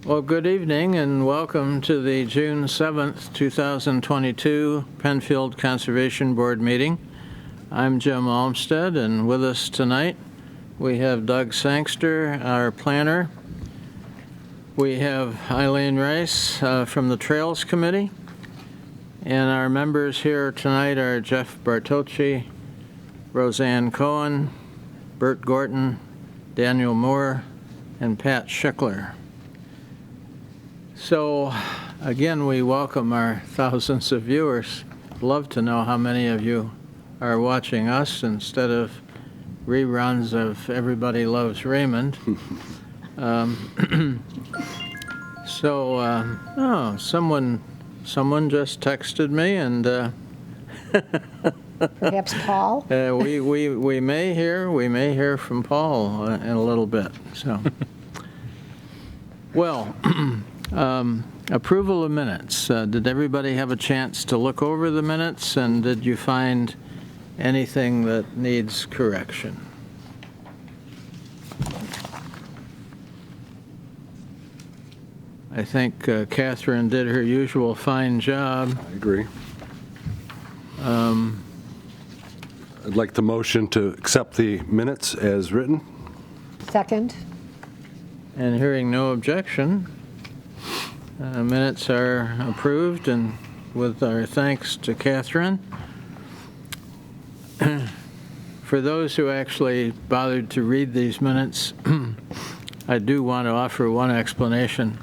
Well, good evening and welcome to the June 7th, 2022 Penfield Conservation Board meeting. I'm Jim Almstead, and with us tonight we have Doug Sangster, our planner. We have Eileen Rice from the Trails Committee. And our members here tonight are Jeff Bartocci, Roseanne Cohen, Bert Gorton, Daniel Moore, and Pat Schickler. So, again, we welcome our thousands of viewers. I'd love to know how many of you are watching us instead of reruns of Everybody Loves Raymond. Someone just texted me, and perhaps Paul. we may hear from Paul in a little bit. So, well. Approval of minutes. Did everybody have a chance to look over the minutes, and did you find anything that needs correction? I think Catherine did her usual fine job. I agree. I'd like the motion to accept the minutes as written. Second. And hearing no objection, minutes are approved, and with our thanks to Catherine. For those who actually bothered to read these minutes, I do want to offer one explanation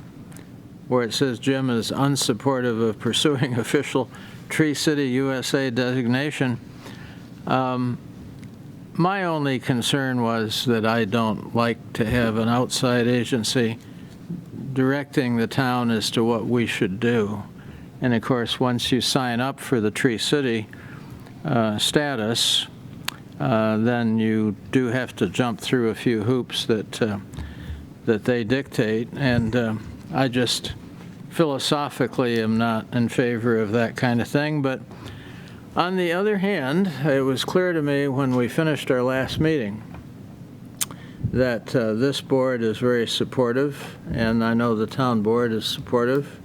where it says Jim is unsupportive of pursuing official Tree City USA designation. My only concern was that I don't like to have an outside agency directing the town as to what we should do. And of course, once you sign up for the Tree City status, then you do have to jump through a few hoops that they dictate. And I just philosophically am not in favor of that kind of thing. But on the other hand, it was clear to me when we finished our last meeting that this board is very supportive, and I know the town board is supportive.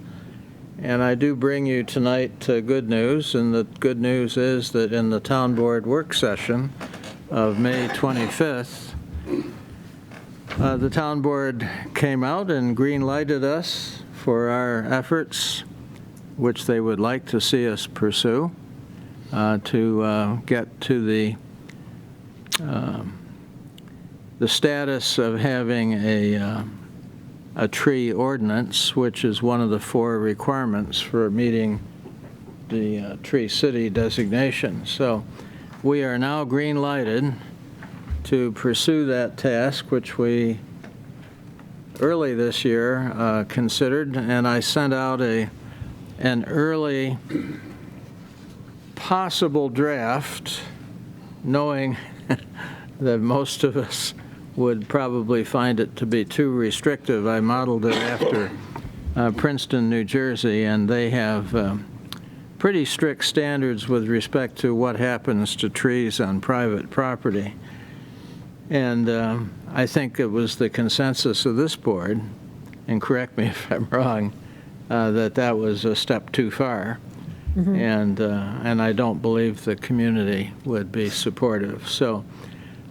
And I do bring you tonight good news, and the good news is that in the town board work session of May 25th, the town board came out and green-lighted us for our efforts, which they would like to see us pursue, to get to the status of having a tree ordinance, which is one of the 4 requirements for meeting the Tree City designation. So we are now green-lighted to pursue that task, which we early this year considered, and I sent out an early possible draft, knowing that most of us would probably find it to be too restrictive. I modeled it after Princeton, New Jersey, and they have pretty strict standards with respect to what happens to trees on private property. And I think it was the consensus of this board, and correct me if I'm wrong, that was a step too far. Mm-hmm. And I don't believe the community would be supportive. So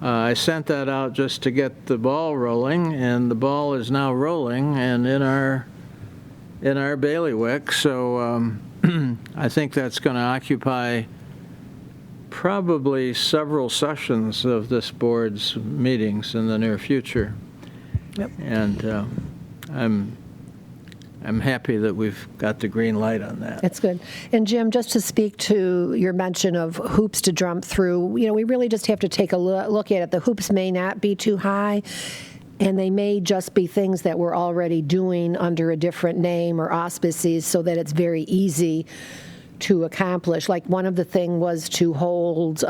I sent that out just to get the ball rolling, and the ball is now rolling and in our bailiwick. So I think that's going to occupy probably several sessions of this board's meetings in the near future. Yep. And I'm happy that we've got the green light on that. That's good. And Jim, just to speak to your mention of hoops to jump through, we really just have to take a look at it. The hoops may not be too high, and they may just be things that we're already doing under a different name or auspices, so that it's very easy to accomplish. Like one of the things was to hold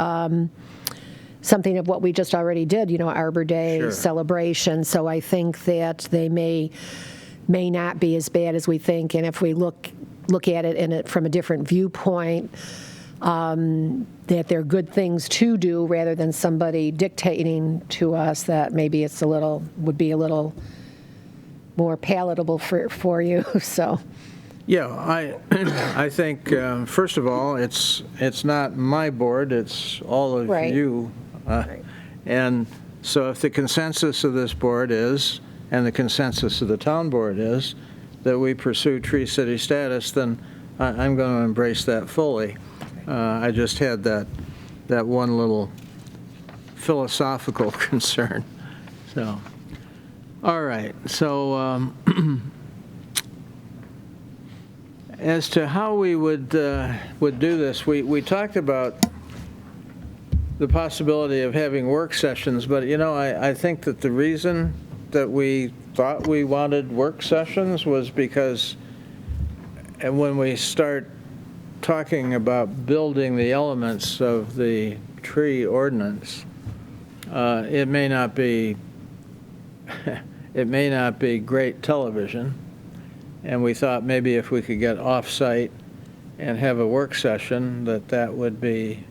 something of what we just already did, Arbor Day celebration. So I think that they may not be as bad as we think, and if we look at it from a different viewpoint, that they're good things to do rather than somebody dictating to us, that maybe it's would be a little more palatable for you, so. Yeah, I think, first of all, it's not my board, it's all of Right. you. And so if the consensus of this board is, and the consensus of the town board is, that we pursue Tree City status, then I'm going to embrace that fully. I just had that one little philosophical concern. So, all right. So, as to how we would do this, we talked about the possibility of having work sessions, but I think that the reason that we thought we wanted work sessions was because when we start talking about building the elements of the tree ordinance, it may not be great television, and we thought maybe if we could get off-site and have a work session, that would be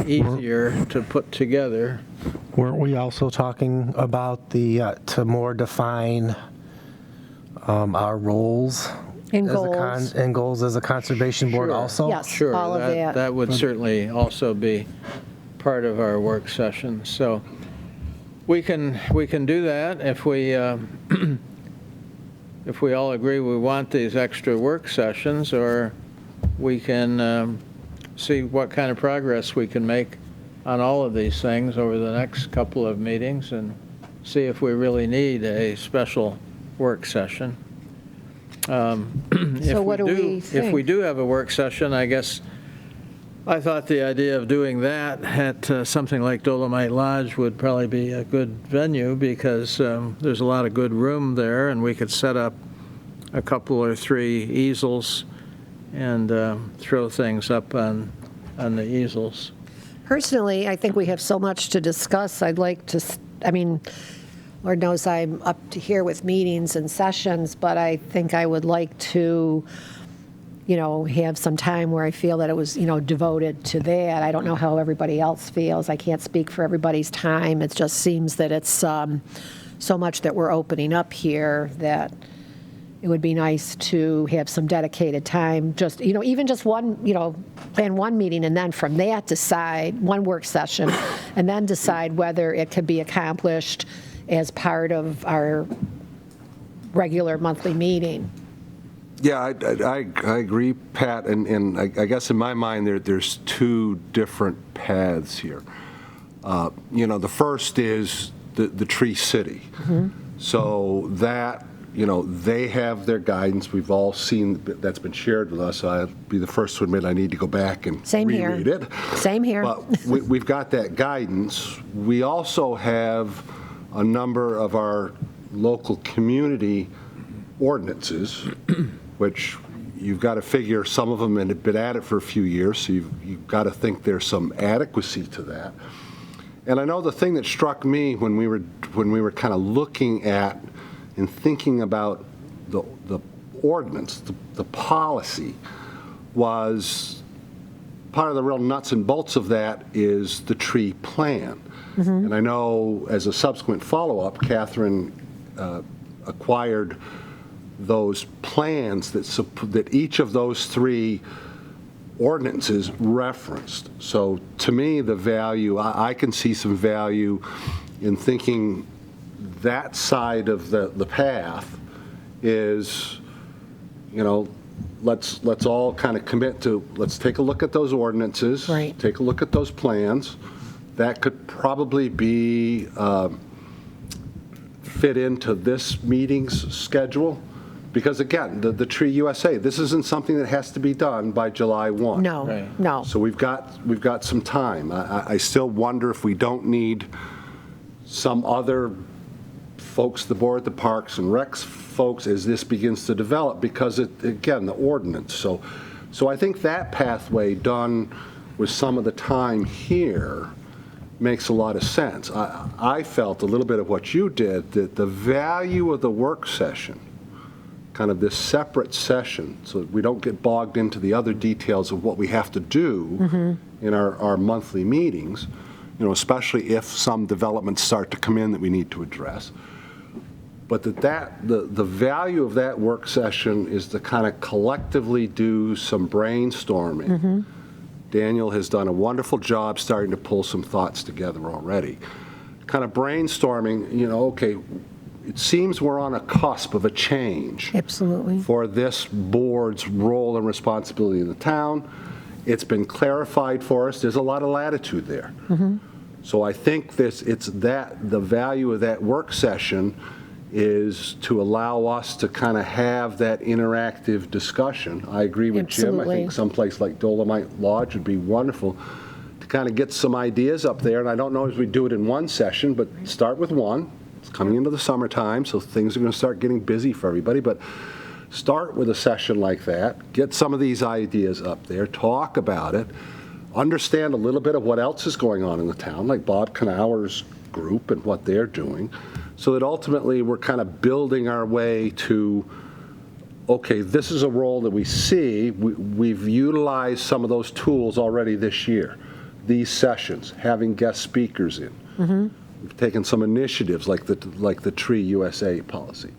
easier to put together. Weren't we also talking about to more define our roles And as goals. and goals as a conservation board Sure. also? Yes. Sure, all of that. that would certainly also be part of our work session. So we can do that if we if we all agree we want these extra work sessions, or we can see what kind of progress we can make on all of these things over the next couple of meetings and see if we really need a special work session. So what do we If we think? do have a work session, I guess I thought the idea of doing that at something like Dolomite Lodge would probably be a good venue, because there's a lot of good room there, and we could set up a couple or three easels and throw things up on the easels. Personally, I think we have so much to discuss. I'd like to, Lord knows I'm up to here with meetings and sessions, but I think I would like to, have some time where I feel that it was, devoted to that. I don't know how everybody else feels. I can't speak for everybody's time. It just seems that it's so much that we're opening up here that it would be nice to have some dedicated time, just, even just one, plan one meeting, and then from that decide, one work session, and then decide whether it could be accomplished as part of our regular monthly meeting. Yeah, I agree, Pat, and I guess in my mind there's two different paths here. The first is the Tree City. Mm-hmm. So that, they have their guidance. We've all seen that's been shared with us. I'll be the first to admit I need to go back and Same here. reread it. Same here. But we've got that guidance. We also have a number of our local community ordinances, which you've got to figure some of them have been at it for a few years, so you've got to think there's some adequacy to that. And I know the thing that struck me when we were kind of looking at and thinking about the ordinance, the policy, was part of the real nuts and bolts of that is the tree plan. Mm-hmm. And I know as a subsequent follow-up, Catherine acquired those plans that each of those three ordinances referenced. So to me, the value, I can see some value in thinking that side of the path is, let's all kind of commit to, let's take a look at those ordinances, right. Take a look at those plans. That could probably be fit into this meeting's schedule. Because again, the Tree USA, this isn't something that has to be done by July 1. No, Right. no. So we've got some time. I still wonder if we don't need some other folks, the board, the Parks and Recs folks, as this begins to develop, because again, the ordinance. So I think that pathway done with some of the time here makes a lot of sense. I felt a little bit of what you did, that the value of the work session, kind of this separate session, so that we don't get bogged into the other details of what we have to do in our monthly meetings, especially if some developments start to come in that we need to address. but the value of that work session is to kind of collectively do some brainstorming. Daniel has done a wonderful job starting to pull some thoughts together already. Kind of brainstorming, okay, it seems we're on a cusp of a change. Absolutely. For this board's role and responsibility in the town. It's been clarified for us. There's a lot of latitude there. So I think the value of that work session is to allow us to kind of have that interactive discussion. I agree with Jim. I Absolutely. think someplace like Dolomite Lodge would be wonderful to kind of get some ideas up there. And I don't know if we do it in one session, but start with one. It's coming into the summertime, so things are going to start getting busy for everybody. But start with a session like that. Get some of these ideas up there. Talk about it. Understand a little bit of what else is going on in the town, like Bob Knauer's group and what they're doing, so that ultimately we're kind of building our way to, okay, this is a role that we see. We've utilized some of those tools already this year. These sessions, having guest speakers in. We've taken some initiatives like the Tree USA policy.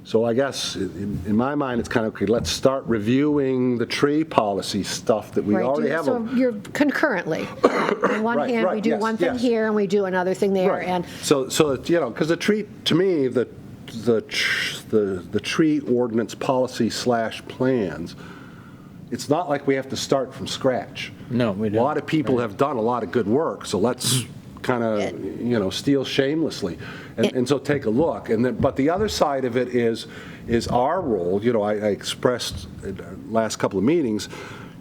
So I guess in my mind, it's kind of, okay, let's start reviewing the tree policy stuff that we already have. So you're concurrently. On one Right, hand, right, we do yes, one thing yes. here and we do another thing there. Right. And So because the tree, to me, the tree ordinance policy / plans, it's not like we have to start from scratch. No, we A don't. lot of people have done a lot of good work, so let's kind of, steal shamelessly. And so take a look. But the other side of it is our role. I expressed in the last couple of meetings,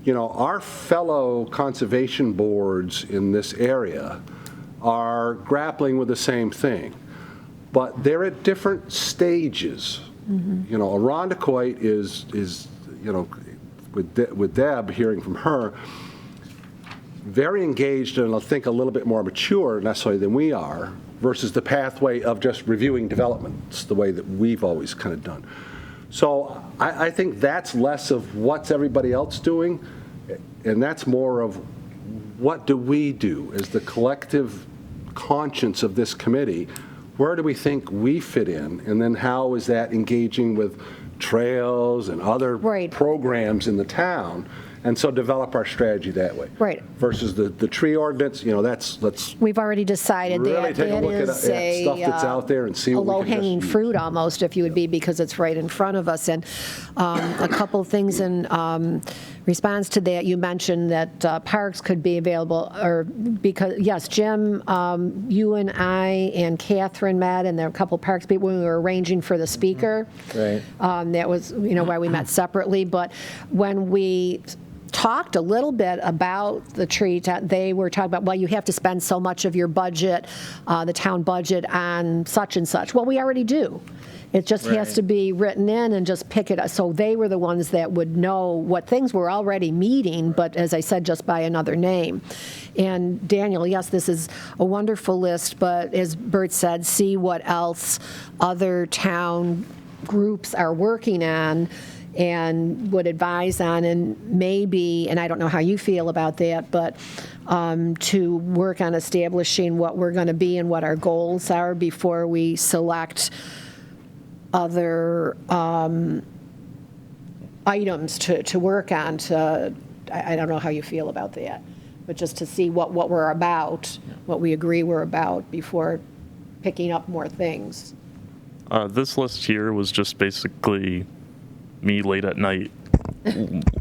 our fellow conservation boards in this area are grappling with the same thing, but they're at different stages. Arundecoit is with Deb, hearing from her, very engaged and I think a little bit more mature necessarily than we are, versus the pathway of just reviewing developments the way that we've always kind of done. So I think that's less of what's everybody else doing, and that's more of what do we do as the collective conscience of this committee. Where do we think we fit in, and then how is that engaging with trails and other Right. programs in the town? And so develop our strategy that way. Right. Versus the tree ordinance, let's we've already decided really that take a that look at is stuff that's out there and see a what we can just low-hanging use. fruit almost, if you would be, because it's right in front of us. And a couple things in response to that, you mentioned that parks could be available, or because, yes, Jim, you and I and Catherine met, and there were a couple parks people when we were arranging for the speaker. Right. That was, why we met separately. But when we talked a little bit about the tree, they were talking about, well, you have to spend so much of your budget, the town budget, on such and such. Well, we already do. It just has Right. to be written in and just pick it up. So they were the ones that would know what things were already meeting, but as I said, just by another name. And Daniel, yes, this is a wonderful list, but as Bert said, see what else other town groups are working on and would advise on, and maybe, and I don't know how you feel about that, but to work on establishing what we're going to be and what our goals are before we select other items to work on. I don't know how you feel about that, but just to see what we're about, what we agree we're about before picking up more things. This list here was just basically me late at night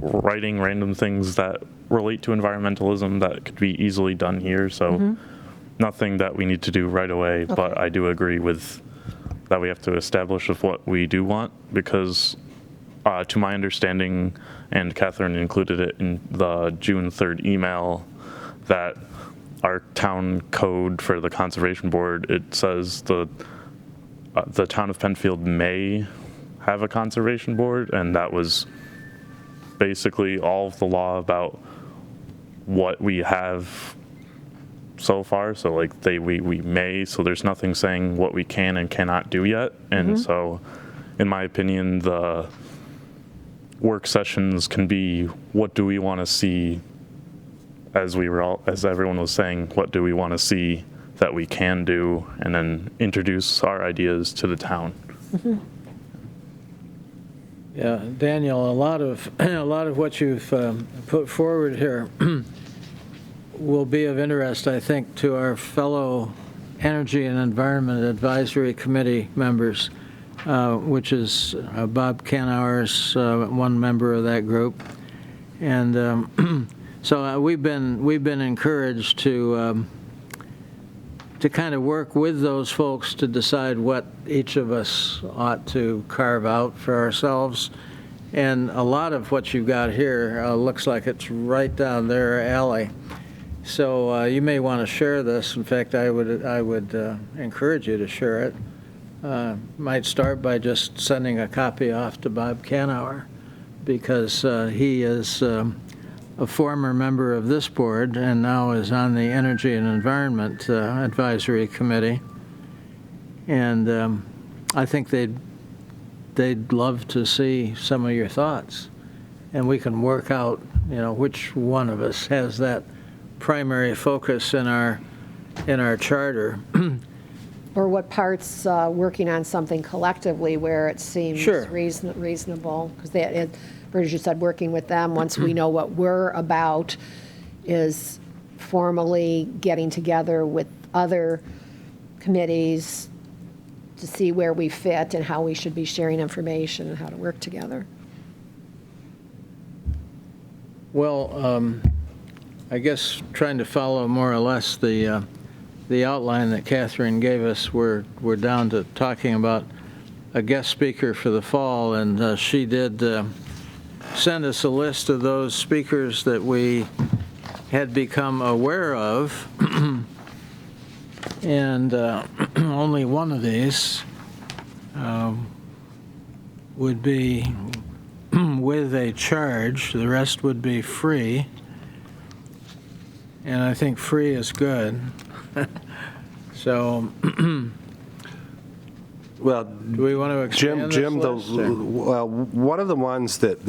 writing random things that relate to environmentalism that could be easily done here. So nothing that we need to do right away, but I do agree with that we have to establish of what we do want, because to my understanding, and Catherine included it in the June 3rd email, that our town code for the Conservation Board, it says the town of Penfield may have a conservation board, and that was basically all of the law about what we have so far. So like we may, so there's nothing saying what we can and cannot do yet. And so in my opinion, the work sessions can be, what do we want to see, as everyone was saying, what do we want to see that we can do, and then introduce our ideas to the town. Yeah, Daniel, a lot of what you've put forward here will be of interest, I think, to our fellow Energy and Environment Advisory Committee members, which is Bob Canauer's one member of that group, and so we've been encouraged to kind of work with those folks to decide what each of us ought to carve out for ourselves. And a lot of what you've got here looks like it's right down their alley. So you may want to share this. In fact, I would encourage you to share it. Might start by just sending a copy off to Bob Canauer, because he is a former member of this board and now is on the Energy and Environment Advisory Committee. And I think they'd love to see some of your thoughts. And we can work out, which one of us has that primary focus in our charter. Or what parts working on something collectively where it seems Sure. reasonable, because as you said, working with them, once we know what we're about, is formally getting together with other committees to see where we fit and how we should be sharing information and how to work together. Well, I guess trying to follow more or less the outline that Catherine gave us, we're down to talking about a guest speaker for the fall, and she did send us a list of those speakers that we had become aware of, and only one of these would be with a charge. The rest would be free, and I think free is good. So, Well, do we want to expand Jim, this list, or? well, one of the ones that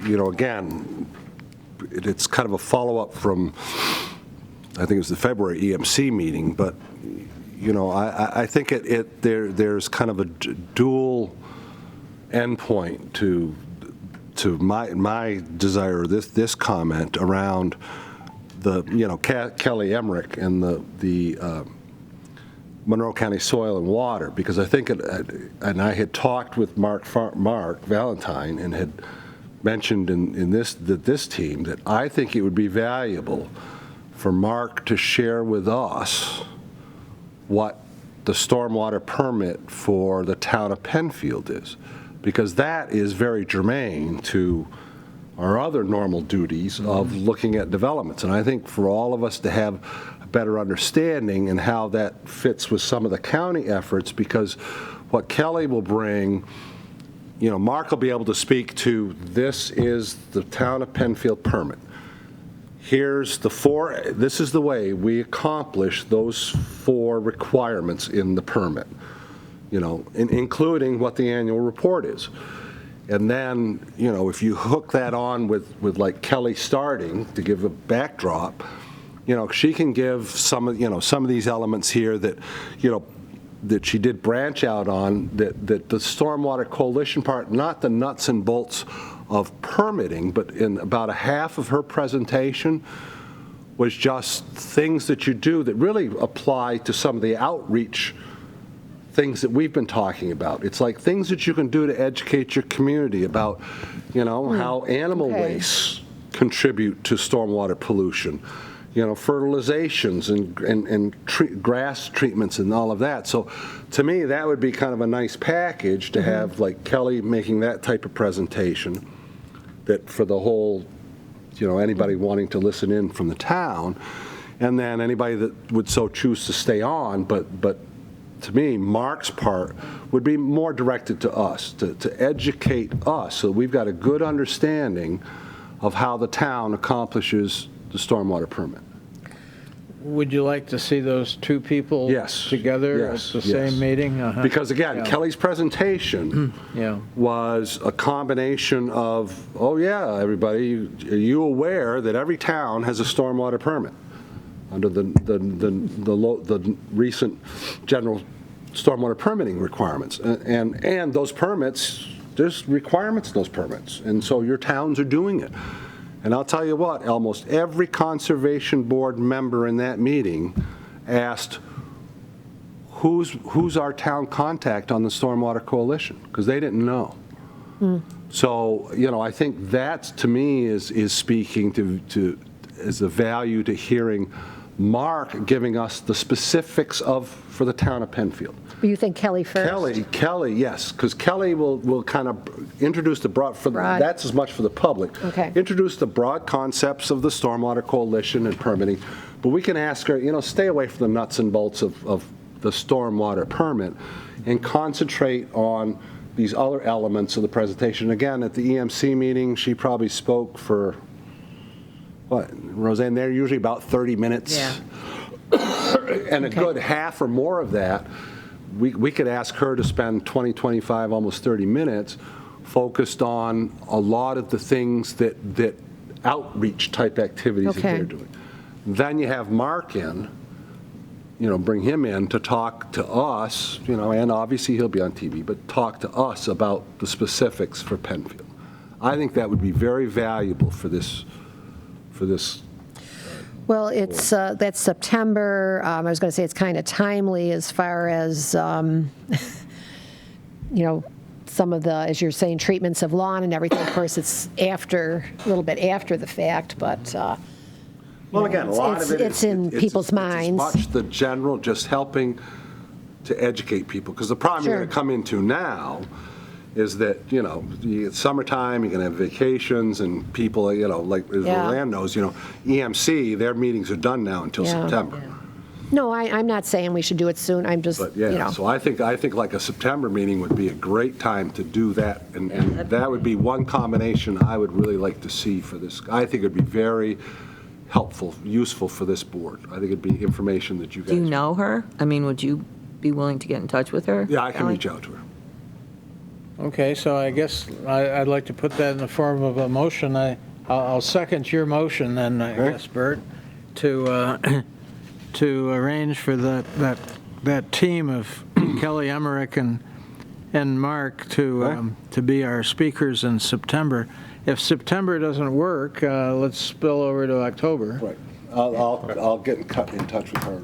again, it's kind of a follow-up from, I think it was the February EMC meeting, but, I think there's kind of a dual endpoint to my desire, this comment around the, Kelly Emmerich and the Monroe County Soil and Water, because I think, and I had talked with Mark Valentine and had mentioned in this team that I think it would be valuable for Mark to share with us what the stormwater permit for the town of Penfield is, because that is very germane to our other normal duties of looking at developments. And I think for all of us to have a better understanding and how that fits with some of the county efforts, because what Kelly will bring, Mark will be able to speak to, this is the town of Penfield permit. Here's this is the way we accomplish those 4 requirements in the permit, including what the annual report is. And then, if you hook that on with like Kelly starting to give a backdrop, she can give some of these elements here that, that she did branch out on, that the Stormwater Coalition part, not the nuts and bolts of permitting, but in about a half of her presentation was just things that you do that really apply to some of the outreach things that we've been talking about. It's like things that you can do to educate your community about, how animal wastes contribute to stormwater pollution, fertilizations and grass treatments and all of that. So to me, that would be kind of a nice package to have, like Kelly making that type of presentation that for the whole, anybody wanting to listen in from the town, and then anybody that would so choose to stay on, but to me, Mark's part would be more directed to us, to educate us so we've got a good understanding of how the town accomplishes the stormwater permit. Would you like to see those 2 people together at the same meeting? Because again, Kelly's presentation was a combination of, oh yeah, everybody, are you aware that every town has a stormwater permit under the recent general stormwater permitting requirements. And those permits, there's requirements in those permits. And so your towns are doing it. And I'll tell you what, almost every conservation board member in that meeting asked, who's our town contact on the Stormwater Coalition? Because they didn't know. So, I think that, to me, is speaking to is the value to hearing Mark giving us the specifics for the town of Penfield. You think Kelly first? Kelly, yes, because Kelly will kind of introduce the broad, that's as much for the public. Okay. Introduce the broad concepts of the Stormwater Coalition and permitting, but we can ask her, stay away from the nuts and bolts of the stormwater permit and concentrate on these other elements of the presentation. Again, at the EMC meeting, she probably spoke for, Roseanne, they're usually about 30 minutes. Yeah. And a good half or more of that, we could ask her to spend 20, 25, almost 30 minutes focused on a lot of the things that outreach type activities that Okay. they're doing. Then you have Mark in, bring him in to talk to us, and obviously he'll be on TV, but talk to us about the specifics for Penfield. I think that would be very valuable for this. Well, that's September. I was going to say it's kind of timely as far as, some of the, as you're saying, treatments of lawn and everything. Of course, it's a little bit after the fact, but. Well, again, a lot of it is. It's in people's minds. It's as much the general, just helping to educate people. Because the problem you're going to come into now is that, it's summertime, you're going to have vacations, and people, like as Yeah. Roseanne knows, EMC, their meetings are done now until Yeah. September. No, I'm not saying we should do it soon. I'm just, But, yeah, so I think like a September meeting would be a great time to do that. And that would be one combination I would really like to see for this. I think it'd be very helpful, useful for this board. I think it'd be information that you guys. Do you know her? I mean, would you be willing to get in touch with her? Yeah, I can Ally? reach out to her. Okay, so I guess I'd like to put that in the form of a motion. I'll second your motion then, I Okay. guess, Bert, to arrange for that team of Kelly Emmerich and Mark to be our speakers in September. If September doesn't work, let's spill over to October. Right. I'll get in touch with her.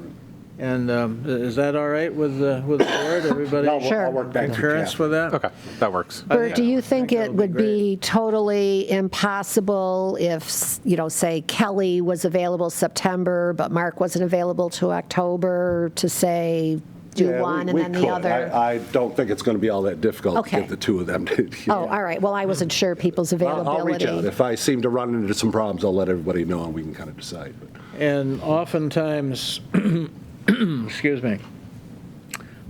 And is that all right with the board? Everybody? No, Sure. I'll work back to Concurrence with that? Okay, that works. Bert, do you think that it would would be be totally impossible if, say Kelly was available September, but Mark wasn't available to October, to say, do Yeah, one and we then the could. other? I don't think it's going to be all that difficult to Okay. get the two of them to. Oh, all right. Well, I wasn't sure people's I'll reach availability. out. If I seem to run into some problems, I'll let everybody know and we can kind of decide. But And oftentimes, excuse me,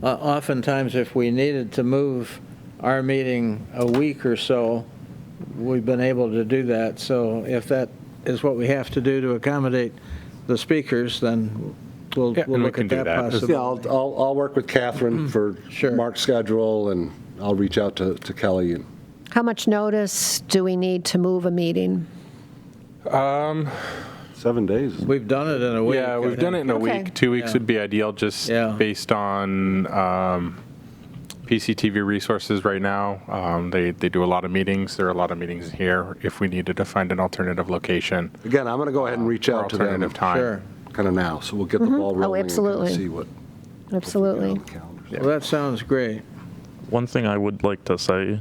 oftentimes if we needed to move our meeting a week or so, we've been able to do that. So if that is what we have to do to accommodate the speakers, then we'll Yeah, and we look can at do that that. possibility. yeah, I'll work with Catherine for Sure. Mark's schedule, and I'll reach out to Kelly. And How much notice do we need to move a meeting? 7 days. We've done it in a week. Yeah, I we've done it think. in a Okay. week. 2 weeks Yeah. would be ideal, just Yeah. based on PCTV resources right now. They do a lot of meetings. There are a lot of meetings here. If we needed to find an alternative location, Again, I'm going to go ahead and reach or out to them alternative time. Sure. kind of now, so we'll get the ball rolling and kind of absolutely. see what. Absolutely. on the calendars. Well, that sounds great. One thing I would like to say,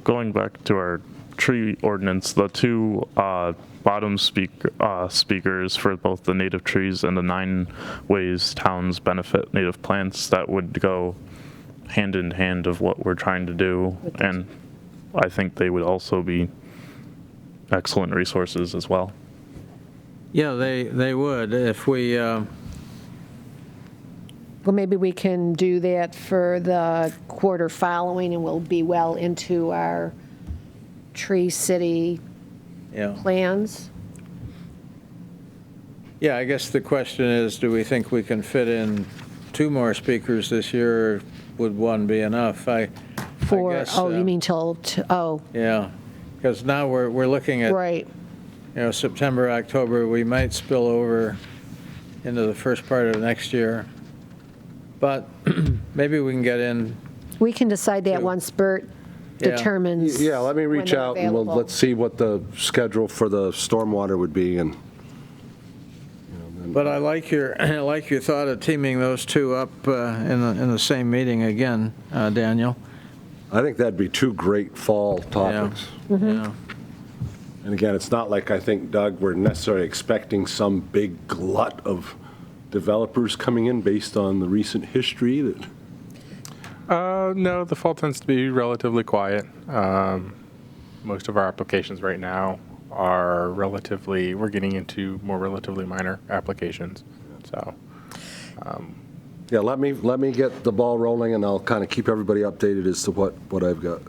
going back to our tree ordinance, the two bottom speakers for both the native trees and the 9 ways towns benefit native plants, that would go hand in hand of what we're trying to do. And I think they would also be excellent resources as well. Yeah, they would if we, Well, maybe we can do that for the quarter following, and we'll be well into our Tree City yeah. plans. Yeah, I guess the question is, do we think we can fit in 2 more speakers this year, or would one be enough? I guess, You mean Yeah, because now we're looking at, right. September, October, we might spill over into the first part of next year. But maybe we can get in, We can decide that once Bert Yeah. determines. Yeah, let me when reach they're out and available. let's see what the schedule for the stormwater would be and. but I like your, I like your thought of teaming those two up in the same meeting again, Daniel. I think that'd be two great fall topics. Yeah. And again, it's not like I think, Doug, we're necessarily expecting some big glut of developers coming in based on the recent history that. No, the fall tends to be relatively quiet. Most of our applications right now are we're getting into more relatively minor applications. So, Yeah, let me get the ball rolling and I'll kind of keep everybody updated as to what I've got.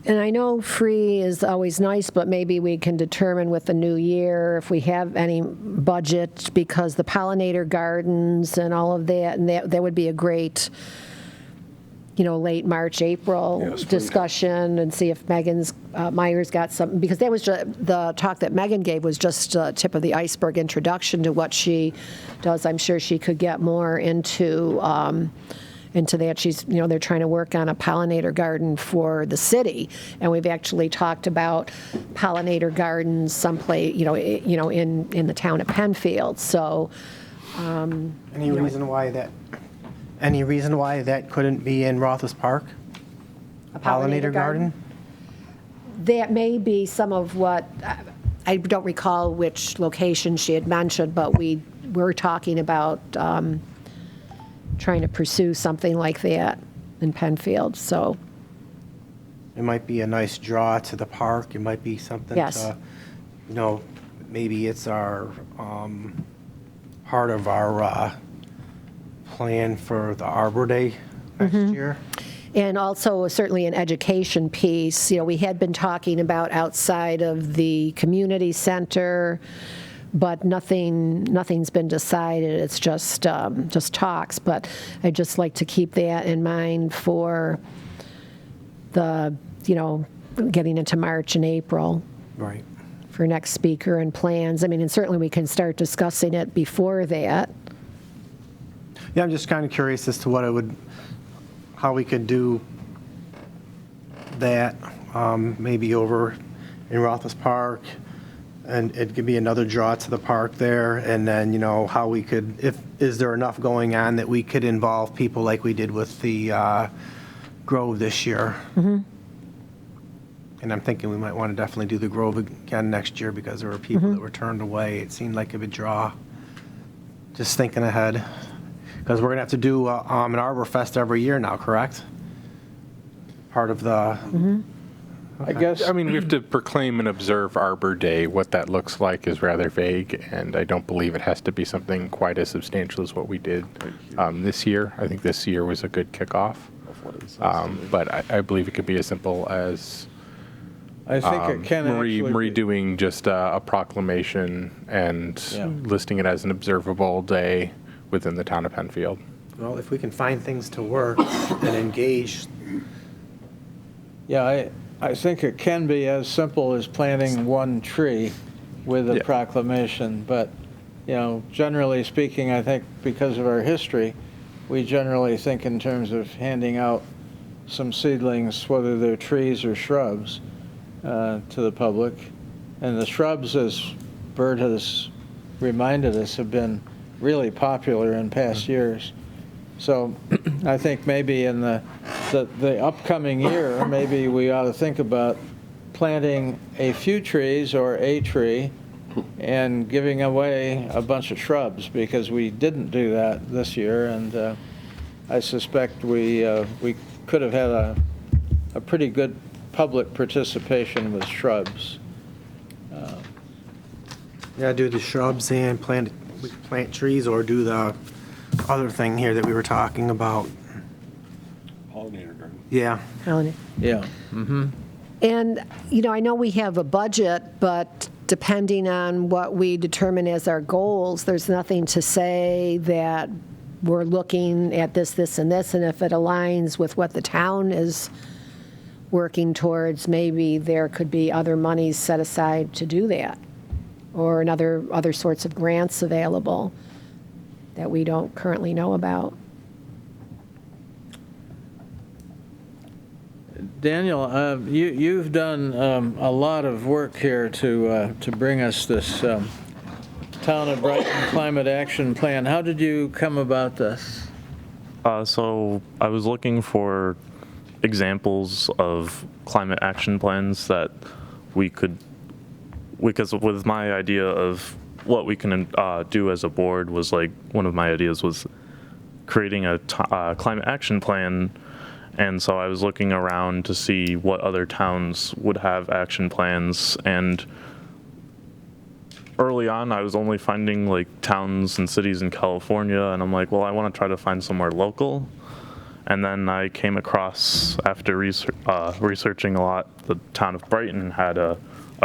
And I know free is always nice, but maybe we can determine with the new year if we have any budget, because the pollinator gardens and all of that, and that would be a great, late March, April Yeah, springtime. discussion, and see if Myers got something, because that was the talk that Megan gave was just a tip of the iceberg introduction to what she does. I'm sure she could get more into that. She's, they're trying to work on a pollinator garden for the city, and we've actually talked about pollinator gardens someplace, in the town of Penfield. So, Any reason why that couldn't be in Roth's Park? a pollinator garden? That may be some of what, I don't recall which location she had mentioned, but we were talking about trying to pursue something like that in Penfield, so. It might be a nice draw to the park. It might be something Yes. to, maybe it's our, part of our plan for the Arbor Day next year. And also certainly an education piece. We had been talking about outside of the community center, but nothing's been decided. It's just talks. But I'd just like to keep that in mind for the, getting into March and April Right. for next speaker and plans. I mean, and certainly we can start discussing it before that. Yeah, I'm just kind of curious as to how we could do that, maybe over in Roth's Park, and it could be another draw to the park there, and then, how we could, is there enough going on that we could involve people like we did with the Grove this year? Mm-hmm. And I'm thinking we might want to definitely do the Grove again next year, because there were people that were turned away. It seemed like a good draw. Just thinking ahead. Because we're going to have to do an Arbor Fest every year now, correct? Part of the... I guess, I mean, we have to proclaim and observe Arbor Day. What that looks like is rather vague, and I don't believe it has to be something quite as substantial as what we did this year. I think this year was a good kickoff. But I believe it could be as simple as I think it can Marie actually be. doing just a proclamation and Yeah. listing it as an observable day within the town of Penfield. Well, if we can find things to work and engage, Yeah, I think it can be as simple as planting one tree with a Yeah. proclamation, but, generally speaking, I think because of our history, we generally think in terms of handing out some seedlings, whether they're trees or shrubs, to the public. And the shrubs, as Bert has reminded us, have been really popular in past years. So I think maybe in the upcoming year, maybe we ought to think about planting a few trees or a tree and giving away a bunch of shrubs, because we didn't do that this year, and I suspect we could have had a pretty good public participation with shrubs. yeah, do the shrubs and plant trees, or do the other thing here that we were talking about. Pollinator garden. Yeah. Yeah. And, I know we have a budget, but depending on what we determine as our goals, there's nothing to say that we're looking at this, and this, and if it aligns with what the town is working towards, maybe there could be other monies set aside to do that, or other sorts of grants available that we don't currently know about. Daniel, you've done a lot of work here to bring us this Town of Brighton Climate Action Plan. How did you come about this? So I was looking for examples of climate action plans that we could, because with my idea of what we can do as a board was like, one of my ideas was creating a climate action plan. And so I was looking around to see what other towns would have action plans, and early on, I was only finding like towns and cities in California, and I'm like, well, I want to try to find somewhere local. And then I came across, after researching a lot, the town of Brighton had a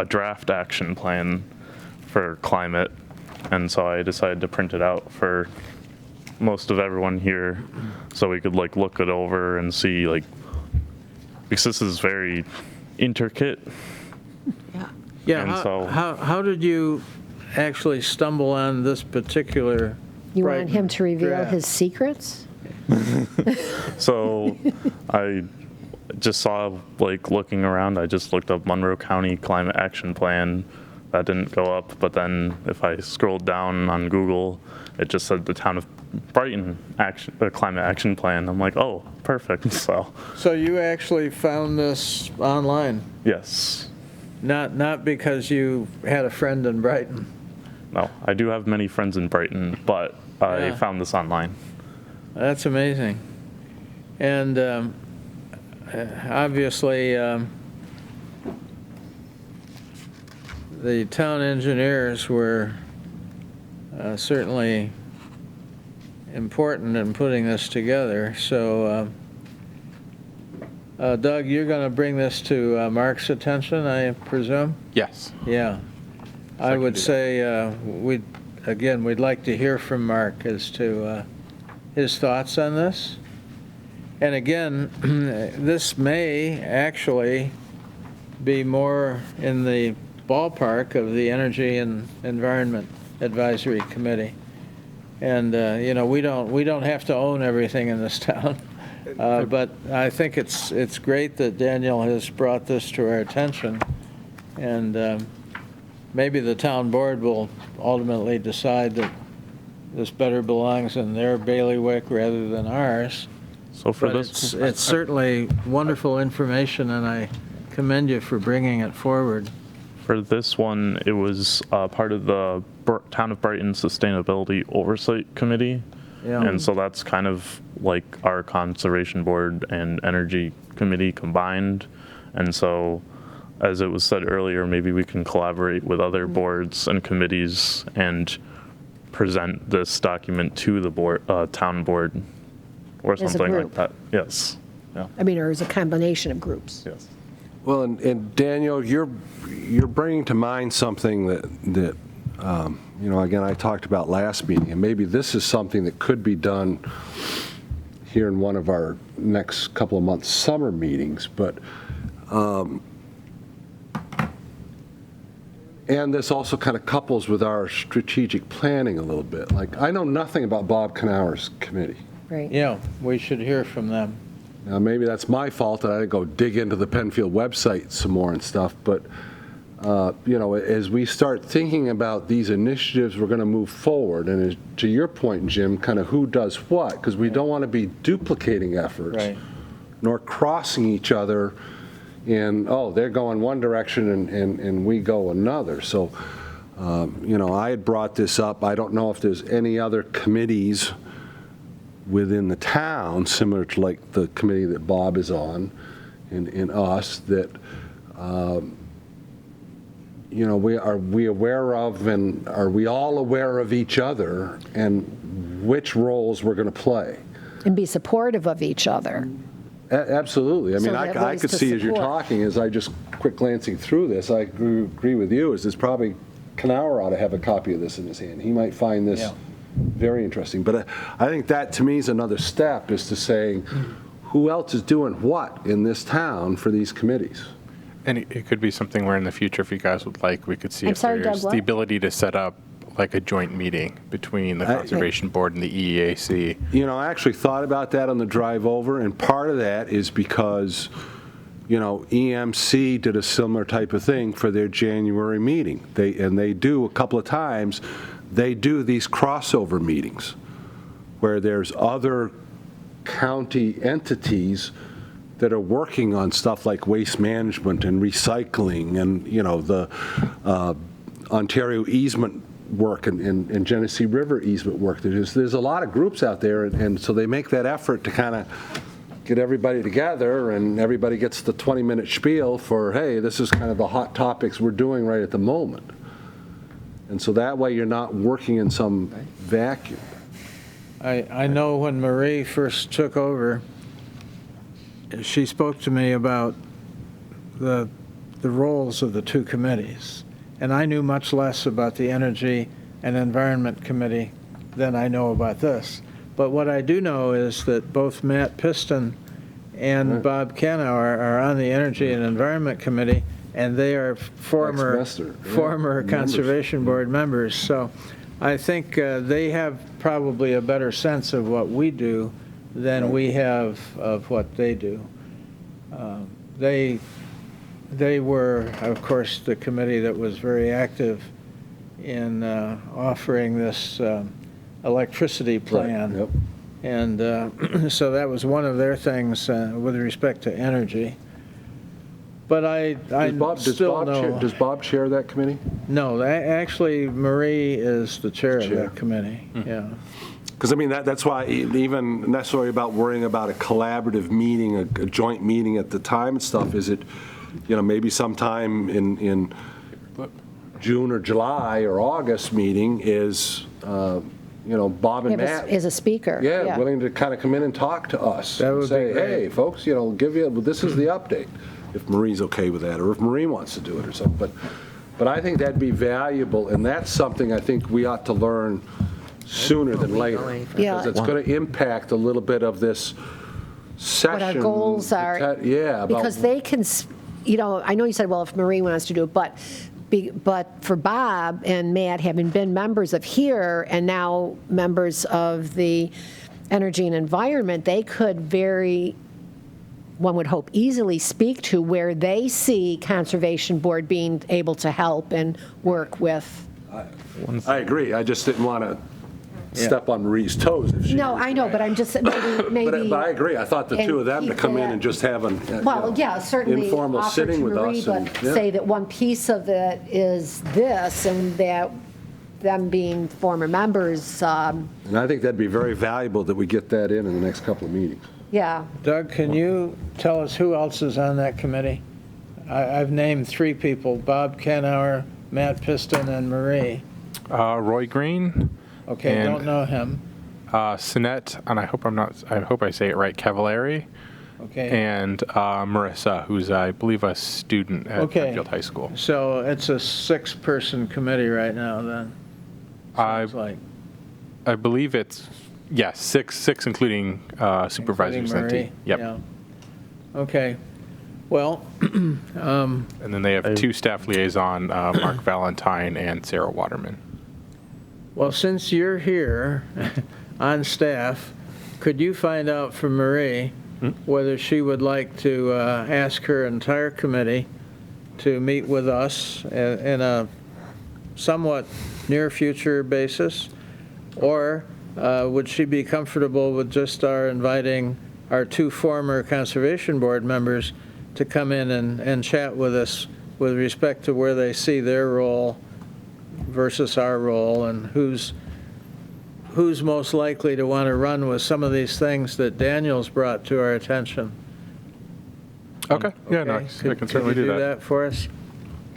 draft action plan for climate, and so I decided to print it out for most of everyone here, so we could like look it over and see, like, because this is very intricate. Yeah. Yeah, And so- how did you actually stumble on this particular? You want Brighton him to reveal draft? his secrets? So I just saw, like, looking around, I just looked up Monroe County Climate Action Plan. That didn't go up, but then if I scrolled down on Google, it just said the town of Brighton Climate Action Plan. I'm like, oh, perfect. So you actually found this online, Yes. not because you had a friend in Brighton? No, I do have many friends in Brighton, but I Yeah. found this online. That's amazing. And obviously, the town engineers were certainly important in putting this together. So, Doug, you're going to bring this to Mark's attention, I presume? Yes. Yeah. I would say we'd like to hear from Mark as to his thoughts on this. And again, this may actually be more in the ballpark of the Energy and Environment Advisory Committee. And, we don't have to own everything in this town. But I think it's great that Daniel has brought this to our attention. And maybe the town board will ultimately decide that this better belongs in their bailiwick rather than ours. So for But this, it's certainly wonderful information, and I commend you for bringing it forward. for this one, it was part of the Town of Brighton Sustainability Oversight Committee. Yeah. And so that's kind of like our Conservation Board and Energy Committee combined. And so, as it was said earlier, maybe we can collaborate with other boards and committees and present this document to the board, town board, or As a something like group. that. Yes. Yeah. I mean, or as a combination of groups. Yes. Well, and Daniel, you're bringing to mind something that again, I talked about last meeting, and maybe this is something that could be done here in one of our next couple of months' summer meetings, but and this also kind of couples with our strategic planning a little bit. Like, I know nothing about Bob Knauer's committee. Right. Yeah, we should hear from them. Now, maybe that's my fault that I didn't go dig into the Penfield website some more and stuff, but, as we start thinking about these initiatives we're going to move forward, and to your point, Jim, kind of who does what, because we don't want to be duplicating efforts, Right. nor crossing each other in, they're going one direction and we go another. So, I had brought this up. I don't know if there's any other committees within the town, similar to like the committee that Bob is on, and us, that, are we aware of, and are we all aware of each other and which roles we're going to play? And be supportive of each other. Absolutely. I So mean, that I ways could to see as you're support. talking, as I just quick glancing through this, I agree with you, is there's probably Knauer ought to have a copy of this in his hand. He might find this Yeah. very interesting. But I think that, to me, is another step, is to saying, who else is doing what in this town for these committees? And it could be something where in the future, if you guys would like, we could see I'm if sorry, there's Doug, the what? ability to set up like a joint meeting between the Conservation Board and the EEAC. I actually thought about that on the drive over, and part of that is because, EMC did a similar type of thing for their January meeting. They do a couple of times, they do these crossover meetings where there's other county entities that are working on stuff like waste management and recycling and, the Ontario easement work and Genesee River easement work. There's a lot of groups out there, and so they make that effort to kind of get everybody together, and everybody gets the 20-minute spiel for, hey, this is kind of the hot topics we're doing right at the moment. And so that way you're not working in some vacuum. I know when Marie first took over, she spoke to me about the roles of the two committees. And I knew much less about the Energy and Environment Committee than I know about this. But what I do know is that both Matt Piston and Bob Canauer are on the Energy and Environment Committee, and they are former Conservation Board members. So I think they have probably a better sense of what we do than we have of what they do. They were, of course, the committee that was very active in offering this electricity plan. Right, yep. And so that was one of their things with respect to energy. But I still know. Does Bob chair that committee? No, actually, Marie is the chair of that committee, yeah. Because, I mean, that's why even necessarily about worrying about a collaborative meeting, a joint meeting at the time and stuff, is it, maybe sometime in June or July or August meeting is, Bob and Matt. As a speaker. Yeah, willing to kind of come in and talk to us. That would and say, be great. hey, folks, this is the update, if Marie's okay with that, or if Marie wants to do it or something. But I think that'd be valuable, and that's something I think we ought to learn sooner than later. Yeah. Because it's going to impact a little bit of this session. What our goals are. Yeah. Because they can, I know you said, well, if Marie wants to do it, but for Bob and Matt, having been members of here and now members of the Energy and Environment, they could one would hope, easily speak to where they see Conservation Board being able to help and work with. I agree. I just didn't want to step on Marie's toes. If she No, was. I know, but I'm just, maybe. But I agree. I thought the and two of them to keep come in that- and just have an Certainly informal offer sitting to with Marie, us. but say that one piece of it is this, and that them being former members, And I think that'd be very valuable that we get that in the next couple of meetings. yeah. Doug, can you tell us who else is on that committee? I've named 3 people, Bob Canauer, Matt Piston, and Marie. Roy Green, Okay, And- don't know him. Sinette, and I hope I say it right, Cavallari, Okay. and Marissa, who's, I believe, a student at Okay. Penfield High School. So it's a 6-person committee right now, then? Sounds like. I believe it's, yes, six including Supervisor Including Senti. Marie? Yep. Yeah. Okay. Well, And then they have 2 staff liaison, Mark Valentine and Sarah Waterman. well, since you're here on staff, could you find out from Marie whether she would like to ask her entire committee to meet with us in a somewhat near future basis? Or would she be comfortable with just our inviting our 2 former Conservation Board members to come in and chat with us with respect to where they see their role versus our role, and who's most likely to want to run with some of these things that Daniel's brought to our attention? Okay, yeah, no, Okay? I can certainly Could you do that. for us?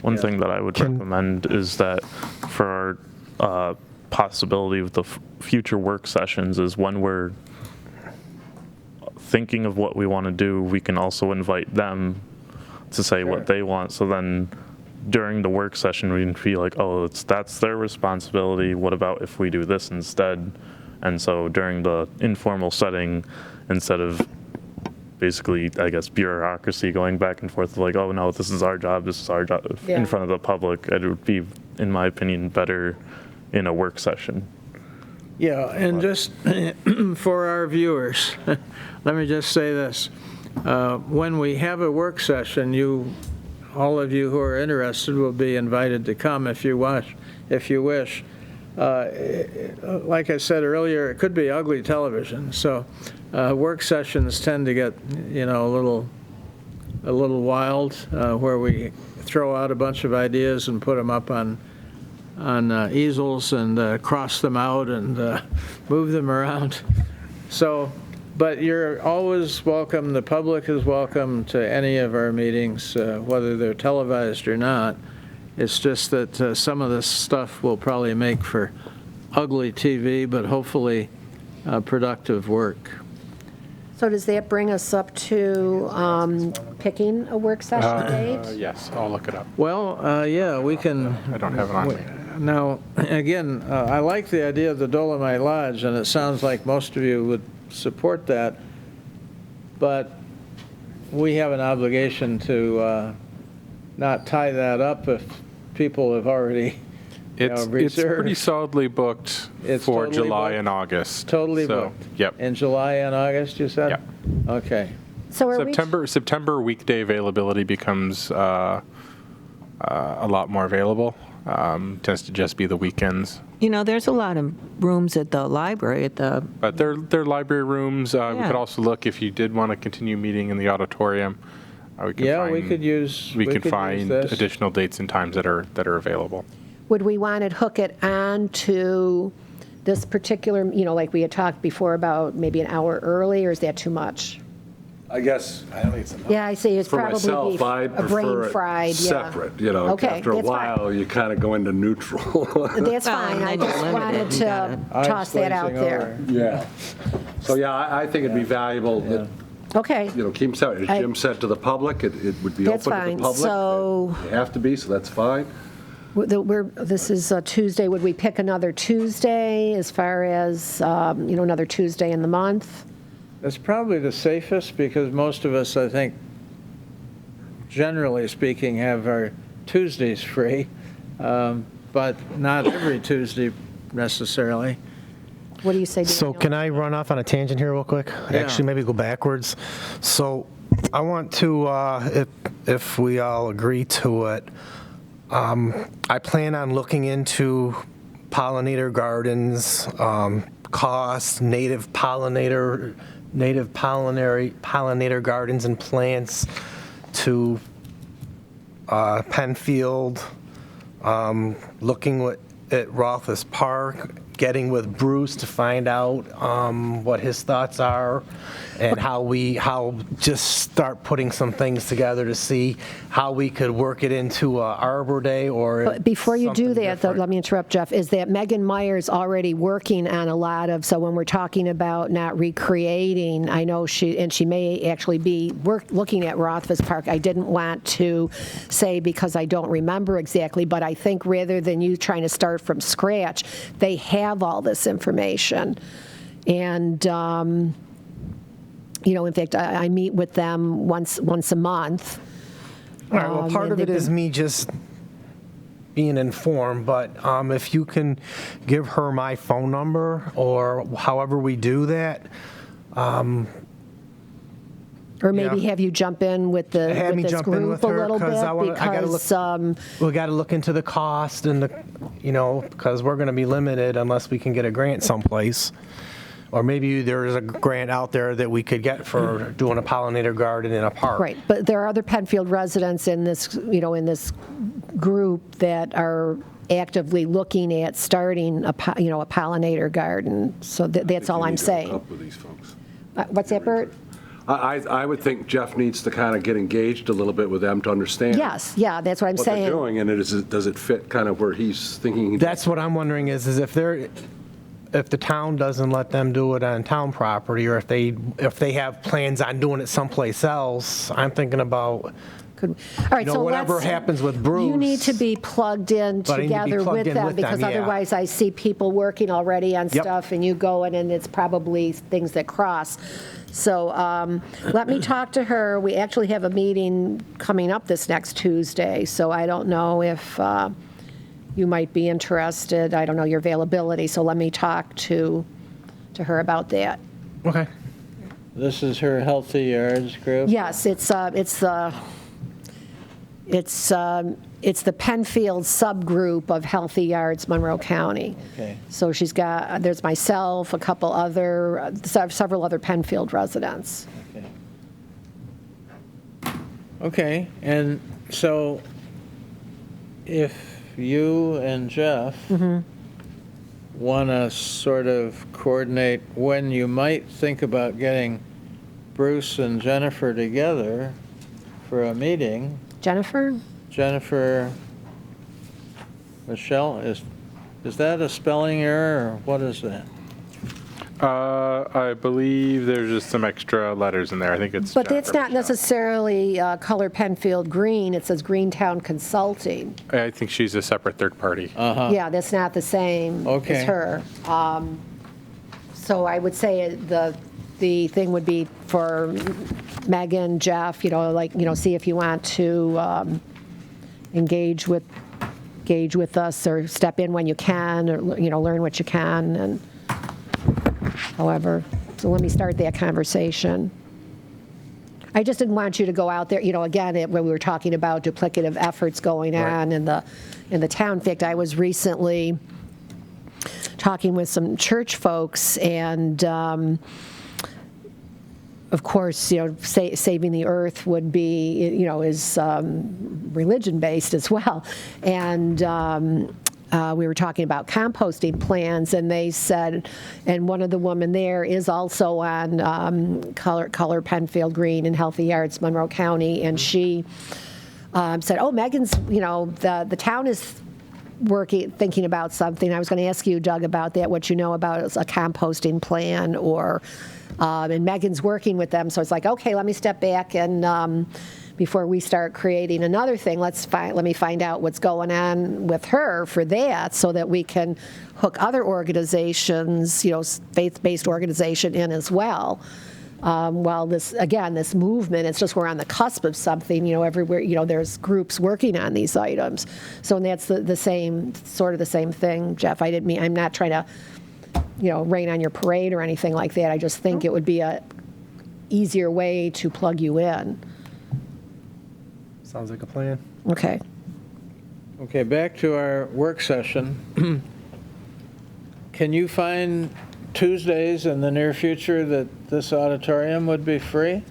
One thing that I would recommend is that for our possibility with the future work sessions is when we're thinking of what we want to do, we can also invite them to say what they want. So then during the work session, we can feel like, oh, that's their responsibility. What about if we do this instead? And so during the informal setting, instead of basically, I guess, bureaucracy going back and forth, like, oh, no, this is our job Yeah. in front of the public, it would be, in my opinion, better in a work session. Yeah, and just for our viewers, let me just say this. when we have a work session, all of you who are interested will be invited to come if you wish. Like I said earlier, it could be ugly television, so work sessions tend to get, a little wild, where we throw out a bunch of ideas and put them up on easels and cross them out and move them around. So, but you're always welcome, the public is welcome to any of our meetings, whether they're televised or not. It's just that some of this stuff will probably make for ugly TV, but hopefully productive work. So does that bring us up to picking a work session date? Yes, I'll look it up. Well, yeah, we can. I don't have it on me. Now, again, I like the idea of the Dolomite Lodge, and it sounds like most of you would support that, but we have an obligation to not tie that up if people have already It's reserved. pretty solidly booked It's for totally July booked? and August. Totally So, booked? Yep. In July and August, you said? Yep. Okay. So are September weekday availability becomes a lot more available. Tends to just be the weekends. There's a lot of rooms at the library But they're library rooms. We Yeah. could also look if you did want to continue meeting in the auditorium. We could Yeah, find, we could use this. additional dates and times that are available. would we want to hook it on to this particular, like we had talked before about maybe an hour early, or is that too much? I guess, I don't think it's enough. Yeah, I see, it's For probably myself, be I a brain prefer fried, it yeah. separate, Okay, after a that's fine. while, you kind of go into neutral. That's Well, fine, and I then you're just limited. wanted You to gotta- toss that out Eyes there. glazing Yeah. So, yeah, I think it'd be valuable that, Okay, keep saying, as Jim said to the public, it would be open That's to the fine. public. So- They have to be, so that's fine. this is a Tuesday, would we pick another Tuesday as far as, another Tuesday in the month? That's probably the safest, because most of us, I think, generally speaking, have our Tuesdays free, but not every Tuesday necessarily. What do you say, So Daniel? can I run off on a tangent here real quick? Yeah. Actually, maybe go backwards. So I want to, if we all agree to it, I plan on looking into pollinator gardens, costs, native pollinator gardens and plants to Penfield, looking at Rothfuss Park, getting with Bruce to find out what his thoughts are, and how just start putting some things together to see how we could work it into Arbor Day or. But before you do something that, though, different. let me interrupt, Jeff, is that Megan Meyer's already working on a lot of, so when we're talking about not recreating, I know she may actually be looking at Rothfuss Park. I didn't want to say because I don't remember exactly, but I think rather than you trying to start from scratch, they have all this information. And, in fact, I meet with them once a month. All right, well, part and of it they've is been- me just being informed, but if you can give her my phone number or however we do that, Or maybe Yeah. have you jump in with have me this jump in group with a her little bit, because I gotta look. because, We got to look into the cost and because we're going to be limited unless we can get a grant someplace. Or maybe there's a grant out there that we could get for doing a pollinator garden in a park. right, but there are other Penfield residents in this, in this group that are actively looking at starting a pollinator garden. So that's all I'm saying. Up with these folks. What's that, Bert? I would think Jeff needs to kind of get engaged a little bit with them to understand. Yes, yeah, that's what I'm What they're saying. doing, and does it fit kind of where he's thinking? That's what I'm wondering is if the town doesn't let them do it on town property, or if they have plans on doing it someplace else, I'm thinking about, All right, so whatever let's- happens with Bruce. You need to be plugged in But I need to be together plugged with in them, with them, because yeah. otherwise I see people working already on Yep. stuff, and you go in, and it's probably things that cross. So let me talk to her. We actually have a meeting coming up this next Tuesday, so I don't know if you might be interested. I don't know your availability, so let me talk to her about that. Okay. This is her Healthy Yards group? Yes, it's the Penfield subgroup of Healthy Yards, Monroe County. Okay. So there's myself, a couple other, several other Penfield residents. Okay, and so if you and Jeff want to sort of coordinate when you might think about getting Bruce and Jennifer together for a meeting. Jennifer? Jennifer, Michelle, is that a spelling error or what is that? I believe there's just some extra letters in there. I think it's. But Jennifer it's not Michelle. necessarily color Penfield green. It says Greentown Consulting. I think she's a separate third party. Yeah, that's not the same Okay. as her. So I would say the thing would be for Megan, Jeff, see if you want to engage with us or step in when you can, or, learn what you can, and however. So let me start that conversation. I just didn't want you to go out there, again, when we were talking about duplicative efforts going on in the town. In fact, I was recently talking with some church folks, and of course, saving the earth would be, is religion-based as well. And we were talking about composting plans, and they said, and one of the women there is also on Color Penfield Green and Healthy Yards, Monroe County, and she said, oh, Megan's, the town is thinking about something. I was going to ask you, Doug, about that, what you know about a composting plan, or, and Megan's working with them, so it's like, okay, let me step back and before we start creating another thing, let me find out what's going on with her for that, so that we can hook other organizations, faith-based organization in as well. Well, this movement, it's just we're on the cusp of something, everywhere, there's groups working on these items. So that's the same thing, Jeff. I'm not trying to, rain on your parade or anything like that. I just think it would be a easier way to plug you in. Sounds like a plan. Okay. Okay, back to our work session. Can you find Tuesdays in the near future that this auditorium would be free?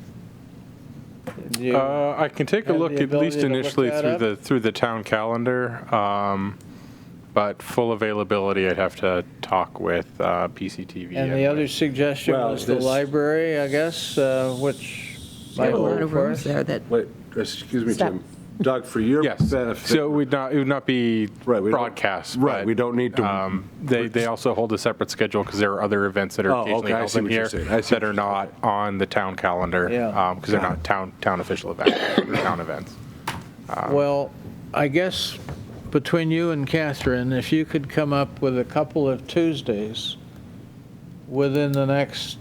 Do you I can take a have look the at least ability to initially look that through the town calendar, but full availability I'd have to talk with PCTV. And the other suggestion Well, was the this- library, I guess, which You have might a lot work of for rooms us. there that, Wait, excuse me, Stop. Jim. Doug, for your Yes, benefit. so it would not be Right, we don't- broadcast. right, but, we don't need to- They also hold a separate schedule because there are other events that are Oh, occasionally okay, I held see in what you're here saying. I see that what are you're not on the town calendar. Yeah. Because they're not town official events, they're town events. Well, I guess between you and Catherine, if you could come up with a couple of Tuesdays within the next,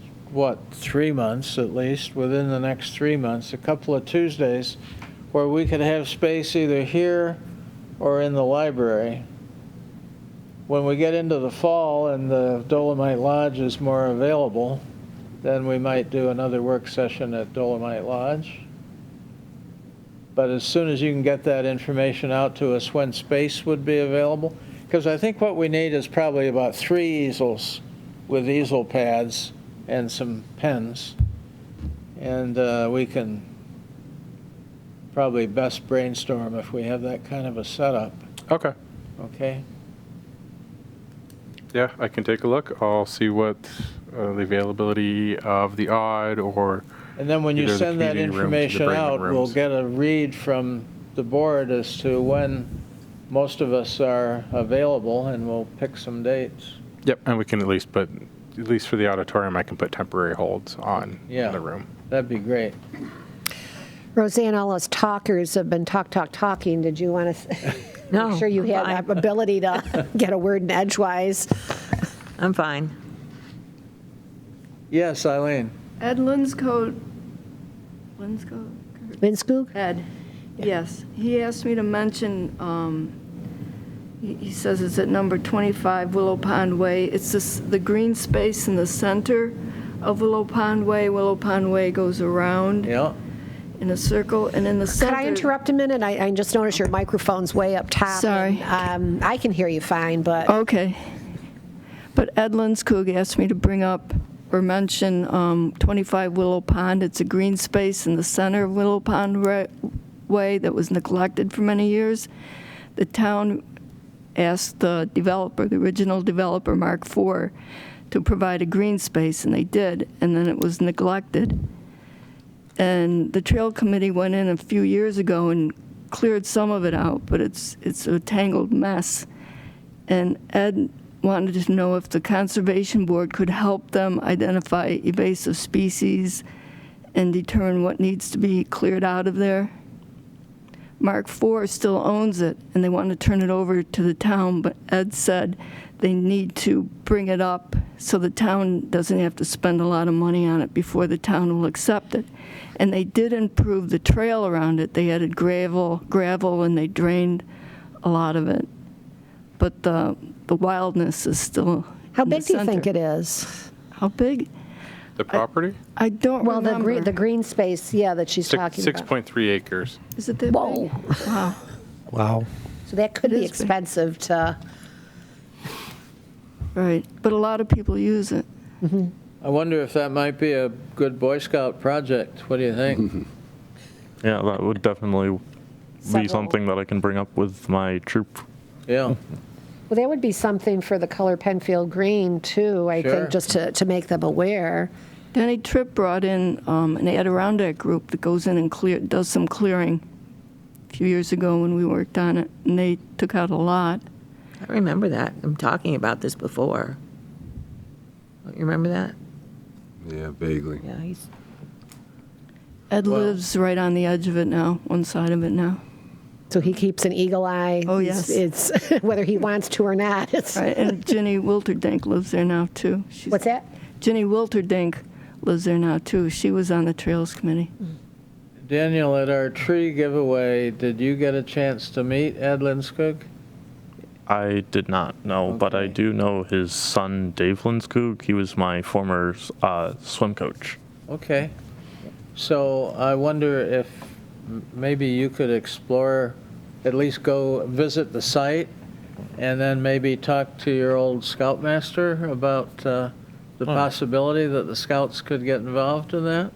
3 months at least, within the next 3 months, a couple of Tuesdays where we could have space either here or in the library. When we get into the fall and the Dolomite Lodge is more available, then we might do another work session at Dolomite Lodge. But as soon as you can get that information out to us when space would be available, because I think what we need is probably about 3 easels with easel pads and some pens. And we can probably best brainstorm if we have that kind of a setup, Okay. okay? Yeah, I can take a look. I'll see what the availability of the odd or And then when you either the send that community rooms or the information Brayman out, we'll rooms. get a read from the board as to when most of us are available, and we'll pick some dates. Yep, and we can at least for the auditorium, I can put temporary holds on Yeah. the room. That'd be great. Roseanne, all us talkers have been talking. Did you want to No, make sure you I'm had fine. that ability to get a word in edgewise? I'm fine. Yes, Eileen? Ed Linskoog, Vinskoog? Ed, yes. He asked me to mention, he says it's at number 25 Willow Pond Way. It's the green space in the center of Willow Pond Way. Willow Pond Way goes around Yeah. in a circle, and in the Could center. I interrupt a minute? I just noticed your microphone's way up top. Sorry. and, I can hear you fine, but Okay. But Ed Linskog asked me to bring up or mention 25 Willow Pond. It's a green space in the center of Willow Pond Way that was neglected for many years. The town asked the developer, the original developer, Mark IV, to provide a green space, and they did, and then it was neglected. And the trail committee went in a few years ago and cleared some of it out, but it's a tangled mess. And Ed wanted to know if the Conservation Board could help them identify invasive species and determine what needs to be cleared out of there. Mark IV still owns it, and they want to turn it over to the town, but Ed said they need to bring it up so the town doesn't have to spend a lot of money on it before the town will accept it. And they did improve the trail around it. They added gravel, and they drained a lot of it. But the wildness is still how in the big do you think center. it is? How big? The property? I don't Well, remember. the green space, yeah, that she's talking about. 6.3 acres. Is it that Whoa. big? Wow. Wow. So that could It be is big. expensive to. Right. But a lot of people use it. I wonder if that might be a good Boy Scout project. What do you think? Yeah, that would definitely Several. be something that I can bring up with my troop. Yeah. Well, that would be something for the color Penfield green, too, I Sure. think, just to make them aware. Danny Tripp brought in an Adirondack group that goes in and does some clearing a few years ago when we worked on it, and they took out a lot. I remember that. I'm talking about this before. Don't you remember that? Yeah, vaguely. Yeah, he's, Ed Well- lives right on the edge of it now, one side of it now. So he keeps an eagle eye. Oh, It's- yes. It's, whether he wants to or not. It's, Right, and Ginny Wilterdink lives there now, too. what's that? Ginny Wilterdink lives there now, too. She was on the Trails Committee. Daniel, at our tree giveaway, did you get a chance to meet Ed Linskog? I did not know, but I Okay. do know his son, Dave Linskog. He was my former swim coach. Okay. So I wonder if maybe you could explore, at least go visit the site, and then maybe talk to your old scoutmaster about the possibility that the scouts could get involved in that?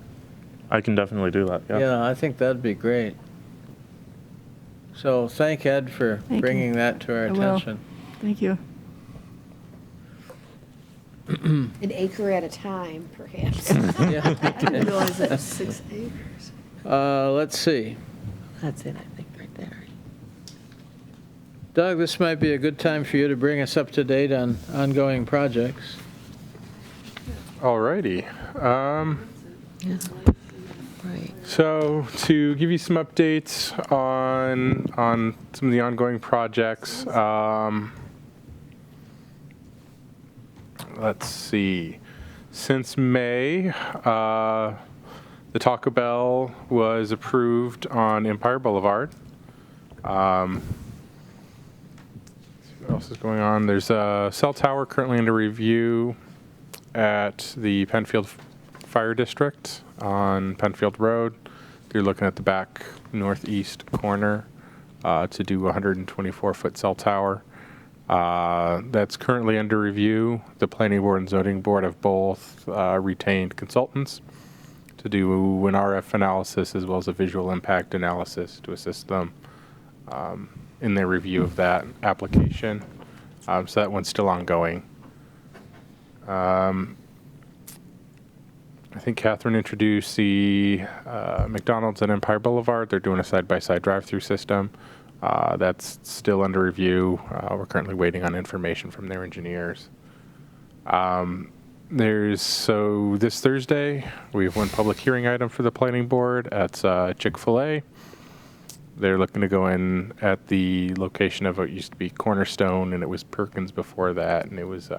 I can definitely do that, yeah. Yeah, I think that'd be great. So thank Ed for Thank you. bringing that to our I will. attention. Thank you. An acre at a time, perhaps. Yeah. I didn't realize it was 6 acres. Let's see. that's it, I think, right there. Doug, this might be a good time for you to bring us up to date on ongoing projects. Alrighty. Yeah. Right. So to give you some updates on some of the ongoing projects, let's see. Since May, the Taco Bell was approved on Empire Boulevard. Let's see what else is going on? There's a cell tower currently under review at the Penfield Fire District on Penfield Road. You're looking at the back northeast corner to do a 124-foot cell tower. That's currently under review. The Planning Board and Zoning Board have both retained consultants to do an RF analysis as well as a visual impact analysis to assist them in their review of that application. So that one's still ongoing. I think Catherine introduced the McDonald's at Empire Boulevard. They're doing a side-by-side drive-through system. That's still under review. We're currently waiting on information from their engineers. So this Thursday, we have one public hearing item for the planning board. That's Chick-fil-A. They're looking to go in at the location of what used to be Cornerstone, and it was Perkins before that, and it was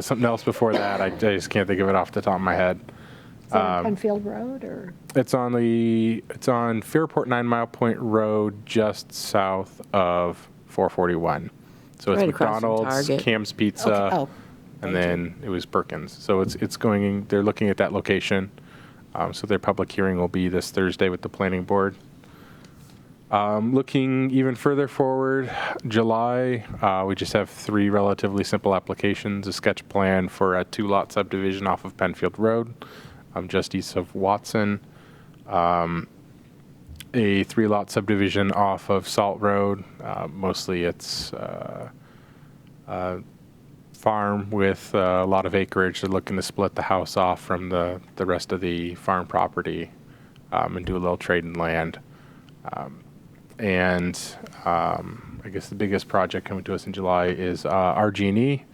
something else before that. I just can't think of it off the top of my head. Is that on Penfield Road, or? It's on Fairport 9 Mile Point Road, just south of 441. So it's Right across from McDonald's, Target. Cam's Pizza, Okay. Oh, and then it was Perkins. So it's going, they're looking at that location. So their public hearing will be this Thursday with the planning board. Looking even further forward, July, we just have 3 relatively simple applications: a sketch plan for a 2-lot subdivision off of Penfield Road, just east of Watson, a 3-lot subdivision off of Salt Road. Mostly it's farm with a lot of acreage. They're looking to split the house off from the rest of the farm property and do a little trade in land. I guess the biggest project coming to us in July is RG&E.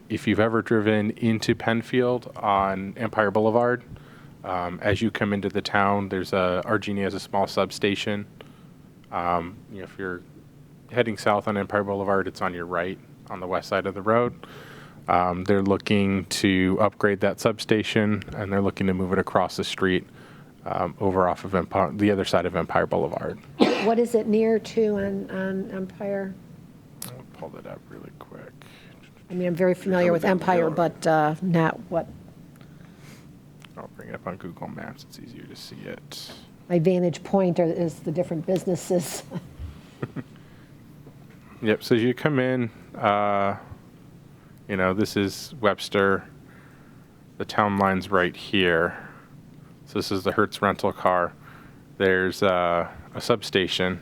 If you've ever driven into Penfield on Empire Boulevard, as you come into the town, there's RG&E has a small substation. If you're heading south on Empire Boulevard, it's on your right on the west side of the road. They're looking to upgrade that substation, and they're looking to move it across the street over off of the other side of Empire Boulevard. What is it near to on Empire? I'll pull that up really quick. I mean, I'm very familiar with Empire, but not what I'll bring it up on Google Maps. It's easier to see it. my vantage point is the different businesses. Yep, so as you come in, this is Webster. The town line's right here. So this is the Hertz rental car. There's a substation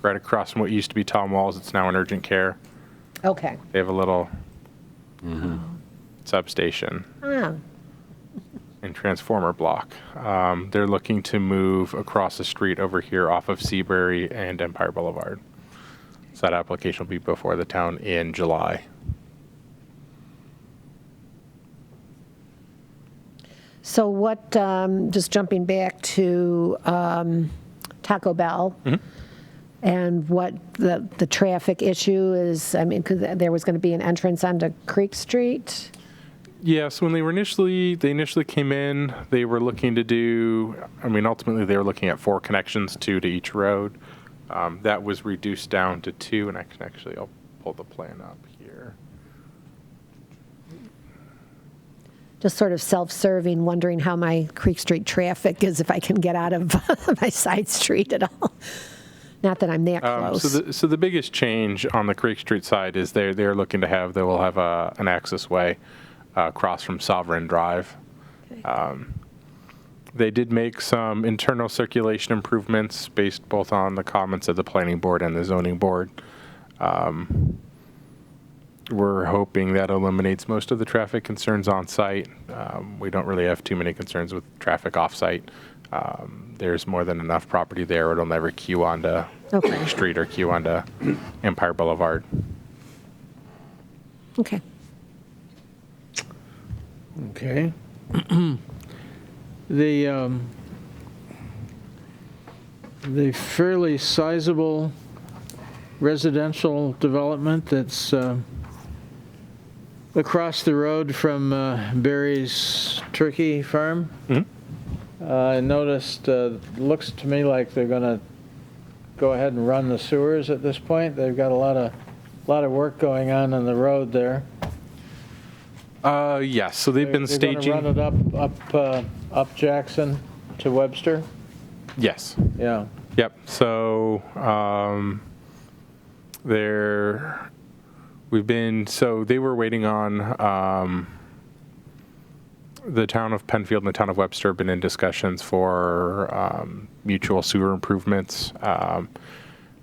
right across from what used to be Tom Walls. It's now an urgent care. Okay. They have a little substation Ah, and transformer block. They're looking to move across the street over here off of Seabury and Empire Boulevard. So that application will be before the town in July. so what, just jumping back to Taco Bell and what the traffic issue is, I mean, because there was going to be an entrance onto Creek Street. Yeah, so when they initially came in, they were looking to do, ultimately they were looking at 4 connections, 2 to each road. That was reduced down to 2, and I'll pull the plan up here. Just sort of self-serving, wondering how my Creek Street traffic is if I can get out of my side street at all. Not that I'm that close. So the biggest change on the Creek Street side is they will have an access way across from Sovereign Drive. Okay. They did make some internal circulation improvements based both on the comments of the planning board and the zoning board. We're hoping that eliminates most of the traffic concerns on site. We don't really have too many concerns with traffic off site. There's more than enough property there. It'll never queue onto Creek Street or queue onto Empire Boulevard. Okay. Okay. The fairly sizable residential development that's across the road from Barry's turkey farm. I noticed, looks to me like they're going to go ahead and run the sewers at this point. They've got a lot of work going on the road there. Yes, so they've been staging. They're going to run it up Jackson to Webster? Yes. Yeah. Yep. So they were waiting on the town of Penfield and the town of Webster have been in discussions for mutual sewer improvements.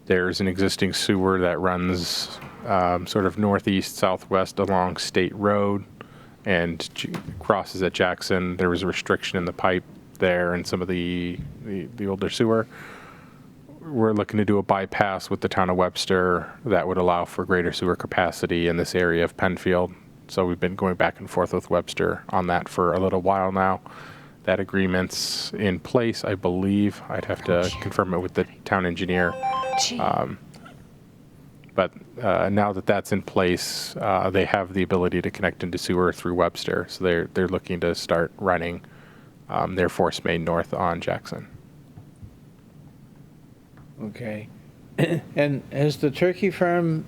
There's an existing sewer that runs sort of northeast, southwest along State Road and crosses at Jackson. There was a restriction in the pipe there and some of the older sewer. We're looking to do a bypass with the town of Webster that would allow for greater sewer capacity in this area of Penfield. So we've been going back and forth with Webster on that for a little while now. That agreement's in place, I believe. I'd have to confirm it with the town engineer. But now that that's in place, they have the ability to connect into sewer through Webster. So they're looking to start running their force main north on Jackson. Okay. And has the turkey farm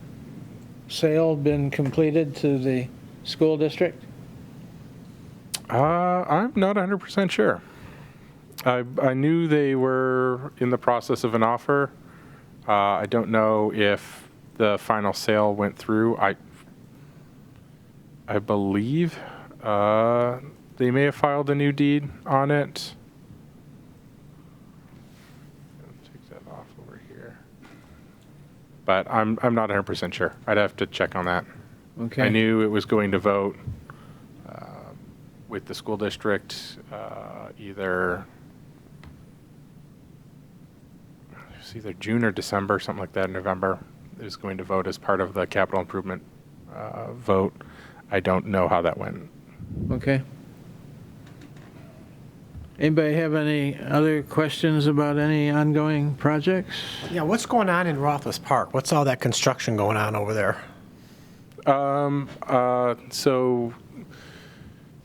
sale been completed to the school district? I'm not 100% sure. I knew they were in the process of an offer. I don't know if the final sale went through. I believe they may have filed a new deed on it. Take that off over here. But I'm not 100% sure. I'd have to check on that. Okay. I knew it was going to vote with the school district either June or December, something like that, in November. It was going to vote as part of the capital improvement vote. I don't know how that went. Okay. Anybody have any other questions about any ongoing projects? Yeah, what's going on in Rothfuss Park? What's all that construction going on over there? So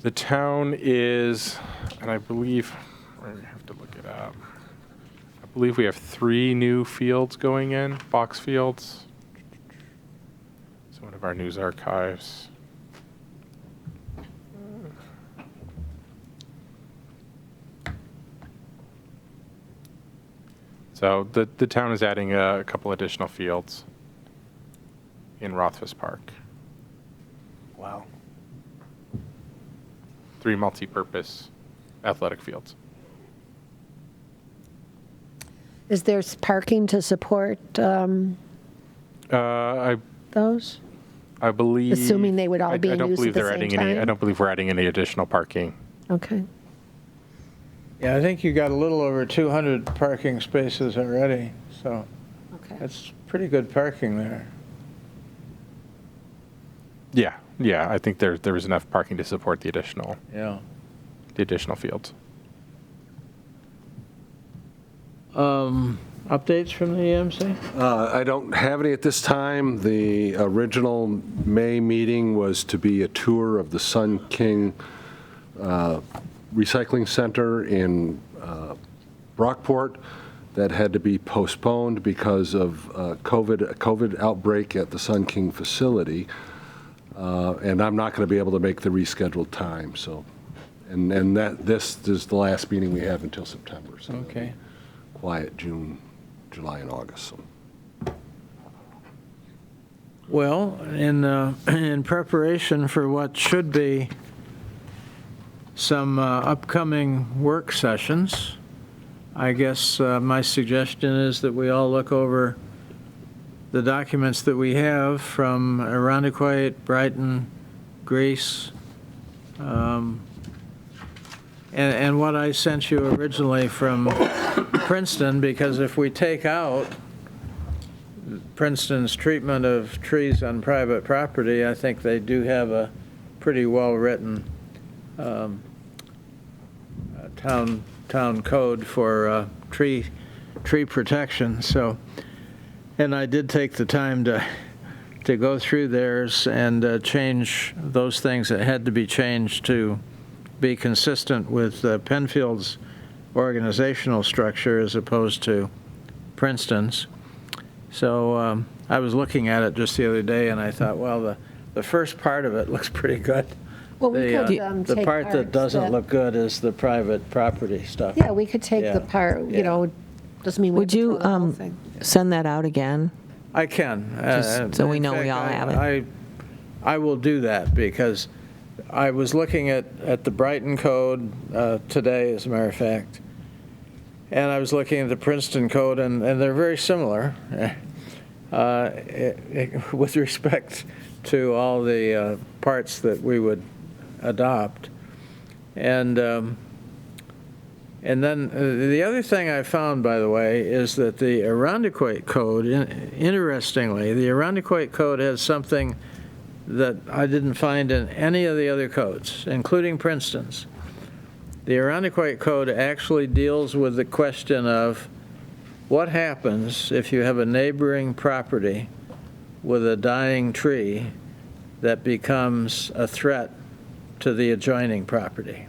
the town is, and I believe, I have to look it up. I believe we have 3 new fields going in, box fields. It's one of our news archives. So the town is adding a couple additional fields in Rothfuss Park. Wow. 3 multi-purpose athletic fields. Is there parking to support I those? believe. Assuming they would all be I in don't use believe at the they're same adding any. I time? don't believe we're adding any additional parking. Okay. Yeah, I think you got a little over 200 parking spaces already, so Okay. that's pretty good parking there. Yeah. I think there was enough parking to support the additional Yeah. fields. Updates from the EMC? I don't have any at this time. The original May meeting was to be a tour of the Sun King Recycling Center in Brockport. That had to be postponed because of a COVID outbreak at the Sun King facility. And I'm not going to be able to make the rescheduled time, so. And this is the last meeting we have until September, so. Okay. Quiet June, July, and August, so. Well, in preparation for what should be some upcoming work sessions, I guess my suggestion is that we all look over the documents that we have from Irondequoit, Brighton, Greece, and what I sent you originally from Princeton, because if we take out Princeton's treatment of trees on private property, I think they do have a pretty well-written town code for tree protection. So, and I did take the time to go through theirs and change those things that had to be changed to be consistent with Penfield's organizational structure as opposed to Princeton's. So I was looking at it just the other day, and I thought, well, the first part of it looks pretty good. Well, we could The take part that parts doesn't look good is the private property stuff. Yeah, we could take Yeah. the part, Yeah. you know, doesn't mean we have Would to you throw the whole thing. send that out again? I can. Just so we In know we fact, all have it. I will do that, because I was looking at the Brighton code today, as a matter of fact, and I was looking at the Princeton code, and they're very similar with respect to all the parts that we would adopt. And then the other thing I found, by the way, is that the Irondequoit code, interestingly, the Irondequoit code has something that I didn't find in any of the other codes, including Princeton's. The Irondequoit code actually deals with the question of what happens if you have a neighboring property with a dying tree that becomes a threat to the adjoining property.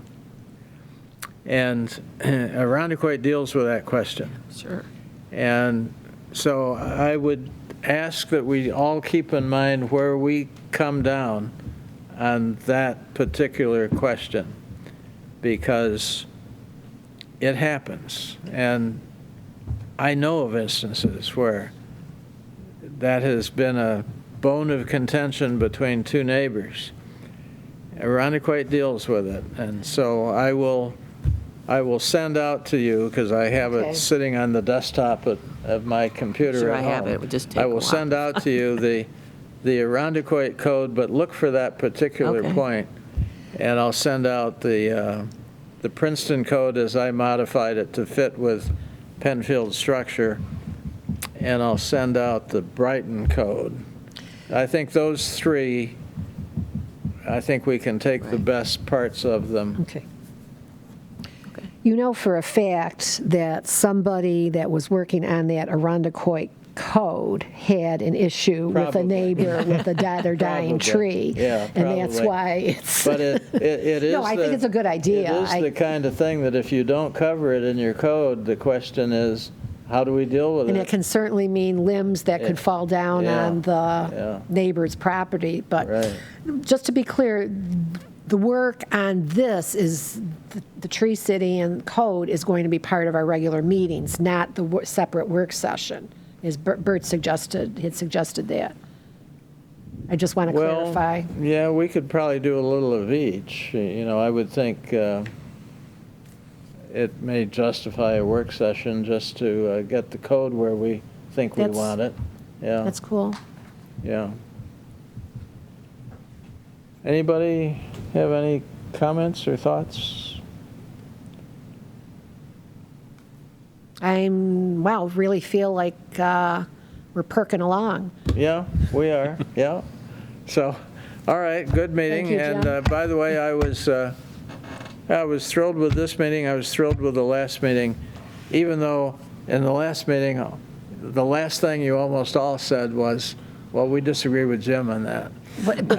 And Irondequoit deals with that question. Sure. And so I would ask that we all keep in mind where we come down on that particular question, because it happens. And I know of instances where that has been a bone of contention between two neighbors. Irondequoit deals with it, and so I will send out to you, because I have Okay. it sitting on the desktop of my computer Sure, at I have home. it. It would just take I a will while. send out to you the Irondequoit code, but look for that particular Okay. point. And I'll send out the Princeton code as I modified it to fit with Penfield structure, and I'll send out the Brighton code. I think those three, I think we can take the best parts of them. Okay. You know for a fact that somebody that was working on that Irondequoit code had an issue with a Probably. neighbor with a dead or dying Probably. tree. Yeah, And that's probably. why it's. But it is. No, I think it's a good idea. It is the kind of thing that if you don't cover it in your code, the question is, how do we deal with And it? it can certainly mean limbs that could fall down Yeah. on Yeah. the neighbor's property. But Right. just to be clear, the work on this is, the tree city and code is going to be part of our regular meetings, not the separate work session, as Bert had suggested that. I just want to clarify. Well, yeah, we could probably do a little of each. You know, I would think it may justify a work session just to get the code where we think we That's- want it. Yeah, That's cool. yeah. Anybody have any comments or thoughts? Really feel like we're perking along. Yeah, we are, yeah. So, all right, good meeting. Thank you, And Jim. by the way, I was thrilled with this meeting. I was thrilled with the last meeting, even though in the last meeting, the last thing you almost all said was, well, we disagree with Jim on that. But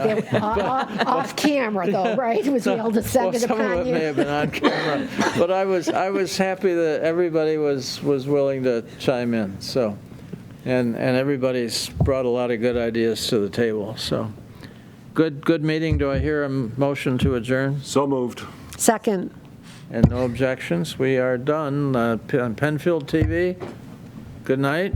off camera though, right? Was we able to send it Some of upon it may you? have been on camera, but I was happy that everybody was willing to chime in, so. And everybody's brought a lot of good ideas to the table, so. Good meeting. Do I hear a motion to adjourn? So moved. Second. And no objections. We are done. On Penfield TV, good night.